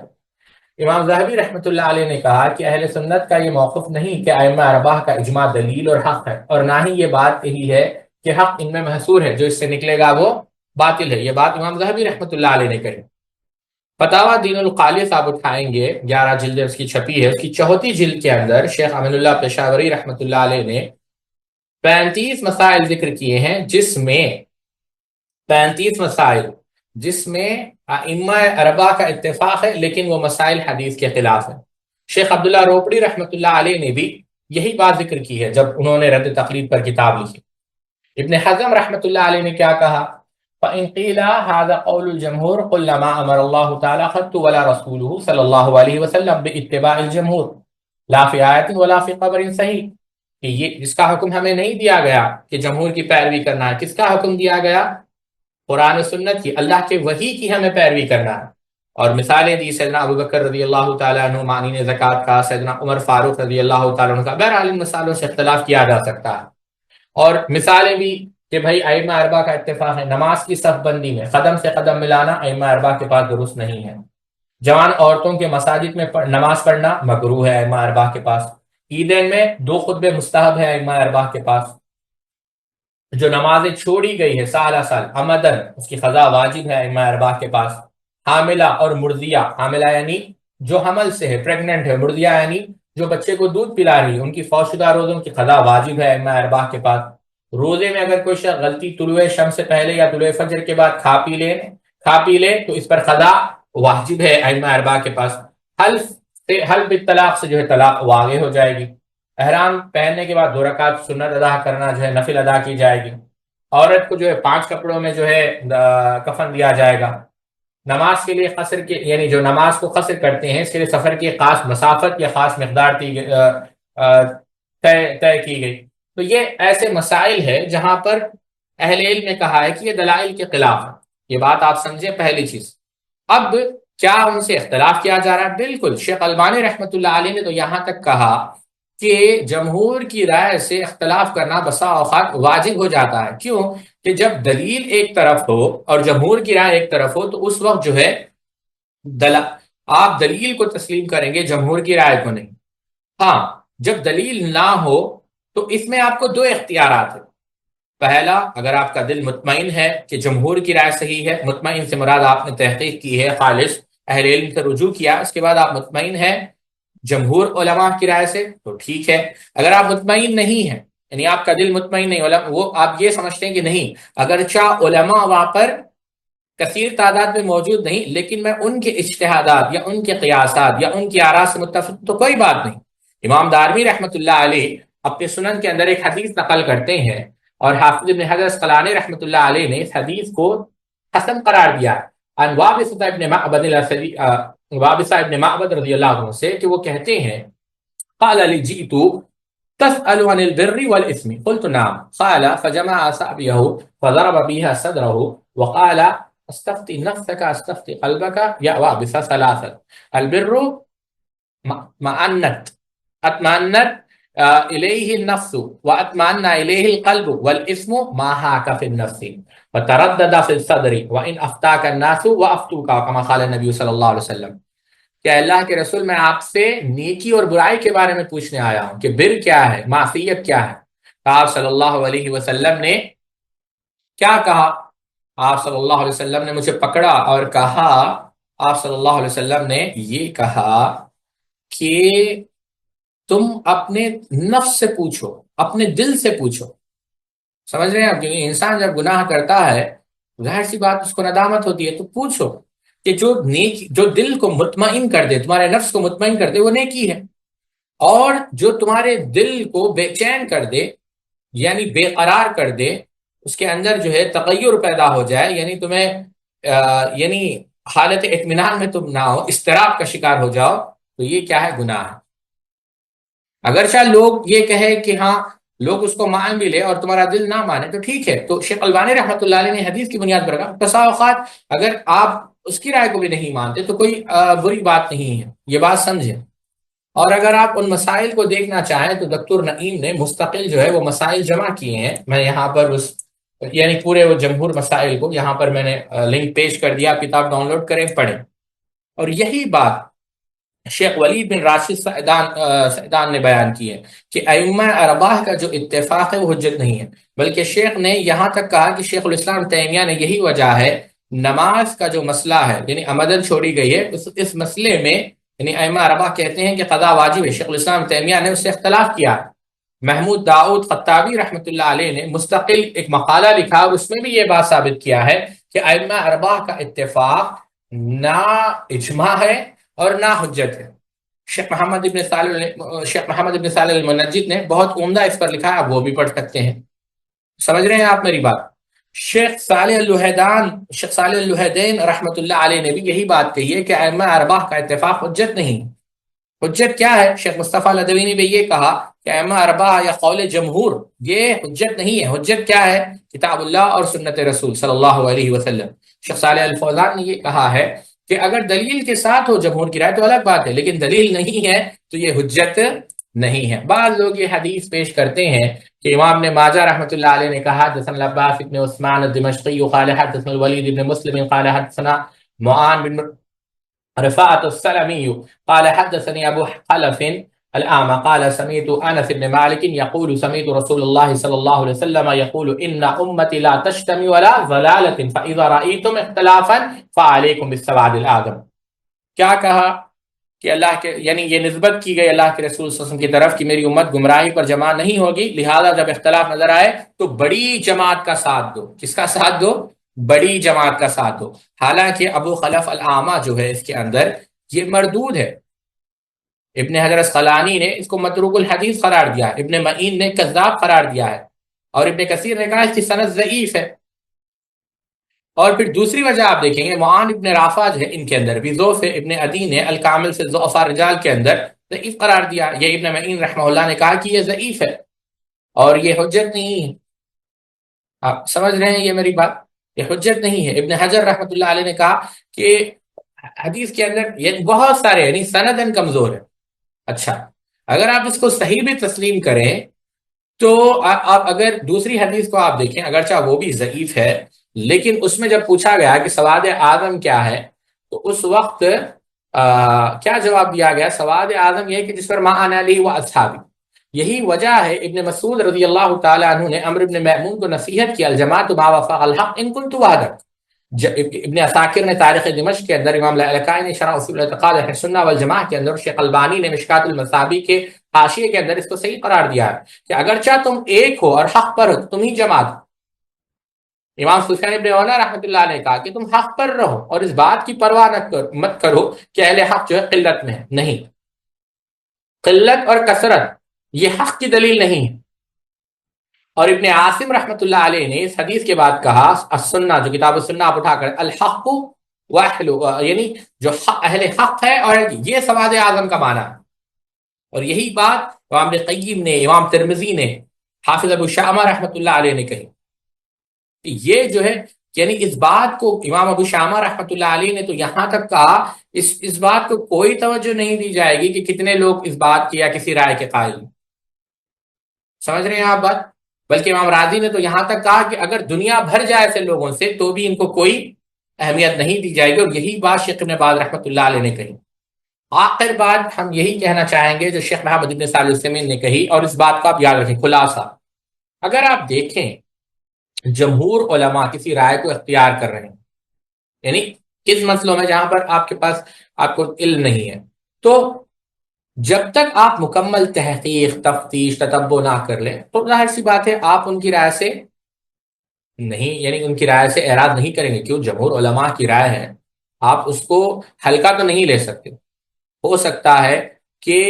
امام ذہبی رحمۃ اللہ علیہ نے کہا کہ اہل سنت کا یہ موقف نہیں کہ ائمہ اربعہ کا اجماع دلیل اور حق ہے، اور نہ ہی یہ بات یہی ہے کہ حق ان میں محصور ہے، جو اس سے نکلے گا وہ باطل ہے۔ یہ بات امام ذہبی رحمۃ اللہ علیہ نے کہی۔ فتاوی دین القالیس آپ اٹھائیں گے، 11 جلد اس کی چھپی ہے، اس کی 34 جلد کے اندر شیخ امین اللہ پشاوری رحمۃ اللہ علیہ نے 35 مسائل ذکر کیے ہیں، جس میں 35 مسائل جس میں ائمہ اربعہ کا اتفاق ہے، لیکن وہ مسائل حدیث کے خلاف ہیں۔ شیخ عبداللہ روپڑی رحمۃ اللہ علیہ نے بھی یہی بات ذکر کی ہے جب انہوں نے رد تقلید پر کتاب لکھی۔ ابن حزم رحمۃ اللہ علیہ نے کیا کہا؟ فَإِن قِيلَ هَذَا قَوْلُ الْجَمْهُورِ قُلْ لَمَا أَمَرَ اللَّهُ تَعَالَى خَطُّ وَلَا رَسُولُهُ صلی اللہ علیہ وسلم بِاتِّبَاعِ الْجَمْهُورِ لَا فِي آیَةٍ وَلَا فِي قَبْرٍ صحیح، کہ یہ اس کا حکم ہمیں نہیں دیا گیا کہ جمہور کی پیروی کرنا ہے۔ کس کا حکم دیا گیا؟ قرآن و سنت کی، اللہ کے وحی کی ہمیں پیروی کرنا ہے۔ اور مثالیں دی سیدنا ابو بکر رضی اللہ تعالیٰ عنہ معنی زکوٰۃ کا، سیدنا عمر فاروق رضی اللہ تعالیٰ عنہ کا۔ بہرحال ان مثالوں سے اختلاف کیا جا سکتا ہے، اور مثالیں بھی کہ بھائی ائمہ اربعہ کا اتفاق ہے۔ نماز کی صف بندی میں قدم سے قدم ملانا ائمہ اربعہ کے پاس درست نہیں ہے۔ جوان عورتوں کے مساجد میں نماز پڑھنا مکروہ ہے ائمہ اربعہ کے پاس۔ عیدین میں 2 خطبے مستحب ہے ائمہ اربعہ کے پاس۔ جو نمازیں چھوڑی گئی ہے سالہ سال عمدن، اس کی قضا واجب ہے ائمہ اربعہ کے پاس۔ حاملہ اور مرضیہ، حاملہ یعنی جو حمل سے ہے، پریگننٹ ہے، مرضیہ یعنی جو بچے کو دودھ پلا رہی ہے، ان کی فوشدہ روزوں کی قضا واجب ہے ائمہ اربعہ کے پاس۔ روزے میں اگر کوئی شخص غلطی طلوع شمس سے پہلے یا طلوع فجر کے بعد کھا پی لے تو اس پر قضا واجب ہے ائمہ اربعہ کے پاس۔ حلف بالطلاق سے جو ہے طلاق واقع ہو جائے گی۔ احرام پہننے کے بعد 2 رکعت سنت ادا کرنا جو ہے نفل ادا کی جائے گی۔ عورت کو جو ہے 5 کپڑوں میں جو ہے کفن دیا جائے گا۔ نماز کے لیے قصر کے یعنی جو نماز کو قصر کرتے ہیں اس کے لیے سفر کی خاص مسافت یا خاص مقدار طے کی گئی۔ تو یہ ایسے مسائل ہے جہاں پر اہل علم نے کہا ہے کہ یہ دلائل کے خلاف ہے۔ یہ بات آپ سمجھیں پہلی چیز۔ اب کیا ان سے اختلاف کیا جا رہا ہے؟ بالکل، شیخ البانی رحمۃ اللہ علیہ نے تو یہاں تک کہا کہ جمہور کی رائے سے اختلاف کرنا بسا اوقات واجب ہو جاتا ہے۔ کیوں؟ کہ جب دلیل ایک طرف ہو اور جمہور کی رائے ایک طرف ہو تو اس وقت جو ہے آپ دلیل کو تسلیم کریں گے، جمہور کی رائے کو نہیں۔ ہاں، جب دلیل نہ ہو تو اس میں آپ کو 2 اختیارات ہیں۔ پہلا، اگر آپ کا دل مطمئن ہے کہ جمہور کی رائے صحیح ہے، مطمئن سے مراد آپ نے تحقیق کی ہے، خالص اہل علم سے رجوع کیا، اس کے بعد آپ مطمئن ہیں جمہور علماء کی رائے سے، تو ٹھیک ہے۔ اگر آپ مطمئن نہیں ہیں، یعنی آپ کا دل مطمئن نہیں، وہ آپ یہ سمجھتے ہیں کہ نہیں، اگرچہ علماء وہاں پر کثیر تعداد میں موجود نہیں لیکن میں ان کے اجتہادات یا ان کے قیاسات یا ان کی آراء سے متفق، تو کوئی بات نہیں۔ امام دارمی رحمۃ اللہ علیہ اپنے سنن کے اندر ایک حدیث نقل کرتے ہیں اور حافظ ابن حجر اسقلانی رحمۃ اللہ علیہ نے اس حدیث کو حسن قرار دیا ان وابصہ ابن معبد رضی اللہ عنہ سے کہ وہ کہتے ہیں قال لی جئت تسأل عن البر والاسم قلت نعم قال فجمع اصابعه فضرب بها صدره وقال استفتی نفسك استفتی قلبك یا وابصہ ثلاثا البر اطمأنت الیہ النفس واطمأن الیہ القلب والاسم ما حاک فی النفس وتردد فی الصدر وان افتاک الناس وافتوک کما قال النبی صلی اللہ علیہ وسلم کہ اللہ کے رسول میں آپ سے نیکی اور برائی کے بارے میں پوچھنے آیا ہوں کہ بر کیا ہے، معصیت کیا ہے۔ آپ صلی اللہ علیہ وسلم نے کیا کہا؟ آپ صلی اللہ علیہ وسلم نے مجھے پکڑا اور کہا، آپ صلی اللہ علیہ وسلم نے یہ کہا کہ تم اپنے نفس سے پوچھو، اپنے دل سے پوچھو۔ سمجھ رہے ہیں آپ؟ کیونکہ انسان جب گناہ کرتا ہے ظاہر سی بات اس کو ندامت ہوتی ہے، تو پوچھو کہ جو دل کو مطمئن کر دے، تمہارے نفس کو مطمئن کر دے، وہ نیکی ہے، اور جو تمہارے دل کو بے چین کر دے یعنی بے قرار کر دے، اس کے اندر جو ہے تغیر پیدا ہو جائے، یعنی تمہیں یعنی حالت اطمینان میں تم نہ ہو، اضطراب کا شکار ہو جاؤ، تو یہ کیا ہے؟ گناہ ہے۔ اگرچہ لوگ یہ کہے کہ ہاں لوگ اس کو مان بھی لے اور تمہارا دل نہ مانے تو ٹھیک ہے، تو شیخ البانی رحمۃ اللہ علیہ نے حدیث کی بنیاد پر کہا بسا اوقات اگر آپ اس کی رائے کو بھی نہیں مانتے تو کوئی بری بات نہیں ہے، یہ بات سمجھیں۔ اور اگر آپ ان مسائل کو دیکھنا چاہیں تو دکتور نعیم نے مستقل جو ہے وہ مسائل جمع کیے ہیں، میں یہاں پر یعنی پورے وہ جمہور مسائل کو یہاں پر میں نے لنک پیش کر دیا، کتاب ڈاؤن لوڈ کریں، پڑھیں۔ اور یہی بات شیخ ولید بن راشد سعدان نے بیان کی ہے کہ ائمہ اربعہ کا جو اتفاق ہے وہ حجت نہیں ہے، بلکہ شیخ نے یہاں تک کہا کہ شیخ الاسلام تیمیہ نے یہی وجہ ہے نماز کا جو مسئلہ ہے یعنی عمدن چھوڑی گئی ہے، اس مسئلے میں یعنی ائمہ اربعہ کہتے ہیں کہ قضا واجب ہے۔ شیخ الاسلام تیمیہ نے اس سے اختلاف کیا۔ محمود داؤد خطابی رحمۃ اللہ علیہ نے مستقل ایک مقالہ لکھا اور اس میں بھی یہ بات ثابت کیا ہے کہ ائمہ اربعہ کا اتفاق نہ اجماع ہے اور نہ حجت ہے۔ شیخ محمد ابن صالح المنجد نے بہت عمدہ اس پر لکھا ہے، آپ وہ بھی پڑھ سکتے ہیں۔ سمجھ رہے ہیں آپ میری بات؟ شیخ صالح الوہیدین رحمۃ اللہ علیہ نے بھی یہی بات کہی ہے کہ ائمہ اربعہ کا اتفاق حجت نہیں۔ حجت کیا ہے؟ شیخ مصطفیٰ العدوی نے بھی یہ کہا کہ ائمہ اربعہ یا قول جمہور یہ حجت نہیں ہے۔ حجت کیا ہے؟ کتاب اللہ اور سنت رسول صلی اللہ علیہ وسلم۔ شیخ صالح الفوزان نے یہ کہا ہے کہ اگر دلیل کے ساتھ ہو جمہور کی رائے تو الگ بات ہے، لیکن دلیل نہیں ہے تو یہ حجت نہیں ہے۔ بعض لوگ یہ حدیث پیش کرتے ہیں کہ امام نے ماجہ رحمۃ اللہ علیہ نے کہا حدثنا العباس بن عثمان الدمشقی قال حدثنا الولید بن مسلم قال حدثنا معان رفاعة السلمي قال حدثني أبو خلف الأعمى قال سمعت أنس بن مالك يقول سمعت رسول الله صلى الله عليه وسلم يقول إن أمتي لا تجتمع ولا ضلالة فإذا رأيتم اختلافا فعليكم بالسواد الأعظم. کیا کہا کہ اللہ کے یعنی یہ نسبت کی گئی اللہ کے رسول صلی اللہ علیہ وسلم کی طرف کہ میری امت گمراہی پر جمع نہیں ہوگی، لہذا جب اختلاف نظر آئے تو بڑی جماعت کا ساتھ دو. کس کا ساتھ دو؟ بڑی جماعت کا ساتھ دو. حالانکہ ابو خلف الاعمى جو ہے اس کے اندر یہ مردود ہے. ابن حجر اسقلانی نے اس کو متروک الحدیث قرار دیا ہے، ابن معین نے کذاب قرار دیا ہے، اور ابن کثیر نے کہا اس کی سند ضعیف ہے. اور پھر دوسری وجہ آپ دیکھیں گے معان ابن رافع جو ہے ان کے اندر بھی ضعف ہے. ابن عدی نے الکامل سے ضعف الرجال کے اندر ضعیف قرار دیا. یہ ابن معین رحمہ اللہ نے کہا کہ یہ ضعیف ہے اور یہ حجت نہیں ہے. آپ سمجھ رہے ہیں یہ میری بات؟ یہ حجت نہیں ہے. ابن حجر رحمۃ اللہ علیہ نے کہا کہ حدیث کے اندر یہ بہت سارے یعنی سندن کمزور ہے. اچھا، اگر آپ اس کو صحیح بھی تسلیم کریں تو آپ اگر دوسری حدیث کو آپ دیکھیں، اگرچہ وہ بھی ضعیف ہے لیکن اس میں جب پوچھا گیا کہ سواد اعظم کیا ہے تو اس وقت کیا جواب دیا گیا؟ سواد اعظم یہ کہ جس پر ما انا علیہ و اصحابی. یہی وجہ ہے ابن مسعود رضی اللہ تعالی عنہ نے عمرو بن میمون کو نصیحت کی الجماعت ما وافق الحق ان کنت وحدک. ابن عساکر نے تاریخ دمشق کے اندر، امام لالکائی نے شرح اصول اعتقاد اہل سنہ والجماعہ کے اندر، شیخ البانی نے مشکات المصابیح کے حاشیے کے اندر اس کو صحیح قرار دیا ہے کہ اگرچہ تم ایک ہو اور حق پر ہو تم ہی جماعت. امام سفیان ابن عیینہ رحمۃ اللہ نے کہا کہ تم حق پر رہو اور اس بات کی پرواہ مت کرو کہ اہل حق جو ہے قلت میں ہے. نہیں، قلت اور کثرت یہ حق کی دلیل نہیں ہے. اور ابن عاصم رحمۃ اللہ علیہ نے اس حدیث کے بعد کہا السنہ، جو کتاب السنہ آپ اٹھا کر، الحق واحل، یعنی جو اہل حق ہے اور یہ سواد اعظم کا معنی ہے. اور یہی بات امام ابن قیم نے، امام ترمذی نے، حافظ ابو شامہ رحمۃ اللہ علیہ نے کہی. یہ جو ہے یعنی اس بات کو امام ابو شامہ رحمۃ اللہ علیہ نے تو یہاں تک کہا اس بات کو کوئی توجہ نہیں دی جائے گی کہ کتنے لوگ اس بات کی یا کسی رائے کے قائل. سمجھ رہے ہیں آپ بات؟ بلکہ امام راضی نے تو یہاں تک کہا کہ اگر دنیا بھر جائے ایسے لوگوں سے تو بھی ان کو کوئی اہمیت نہیں دی جائے گی. اور یہی بات شیخ ابن باز رحمۃ اللہ علیہ نے کہی. آخر بات ہم یہی کہنا چاہیں گے جو شیخ محمد بن صالح العثیمین نے کہی، اور اس بات کا آپ یاد رکھیں. خلاصہ، اگر آپ دیکھیں جمہور علماء کسی رائے کو اختیار کر رہے ہیں، یعنی کس مسئلوں میں جہاں پر آپ کے پاس آپ کو علم نہیں ہے، تو جب تک آپ مکمل تحقیق، تفتیش، تتبع نہ کر لیں تو ظاہر سی بات ہے آپ ان کی رائے سے نہیں، یعنی ان کی رائے سے اعراض نہیں کریں گے. کیوں؟ جمہور علماء کی رائے ہے، آپ اس کو ہلکا تو نہیں لے سکتے. ہو سکتا ہے کہ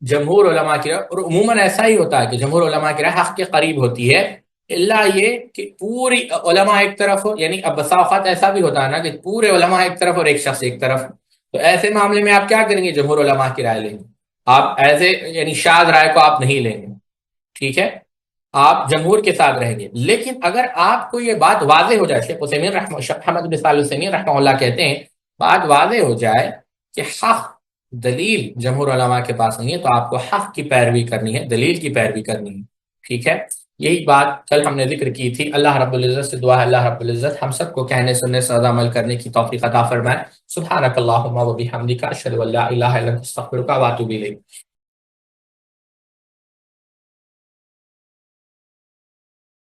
جمہور علماء کی رائے، اور عموماً ایسا ہی ہوتا ہے کہ جمہور علماء کی رائے حق کے قریب ہوتی ہے، اللہ یہ کہ پوری علماء ایک طرف ہو. یعنی اب بسا اوقات ایسا بھی ہوتا ہے نا کہ پورے علماء ایک طرف اور ایک شخص ایک طرف، تو ایسے معاملے میں آپ کیا کریں گے؟ جمہور علماء کی رائے لیں گے. آپ ایسے یعنی شاذ رائے کو آپ نہیں لیں گے، ٹھیک ہے، آپ جمہور کے ساتھ رہیں گے. لیکن اگر آپ کو یہ بات واضح ہو جائے، شیخ محمد بن صالح العثیمین رحمہ اللہ کہتے ہیں بات واضح ہو جائے کہ حق دلیل جمہور علماء کے پاس نہیں ہے تو آپ کو حق کی پیروی کرنی ہے، دلیل کی پیروی کرنی ہے. ٹھیک ہے، یہی بات کل ہم نے ذکر کی تھی. اللہ رب العزت سے دعا ہے اللہ رب العزت ہم سب کو کہنے سننے سے زیادہ عمل کرنے کی توفیق عطا فرمائے. سبحانک اللہم و بحمدک، اشہد ان لا الہ الا انت، استغفرک و اتوب الیک.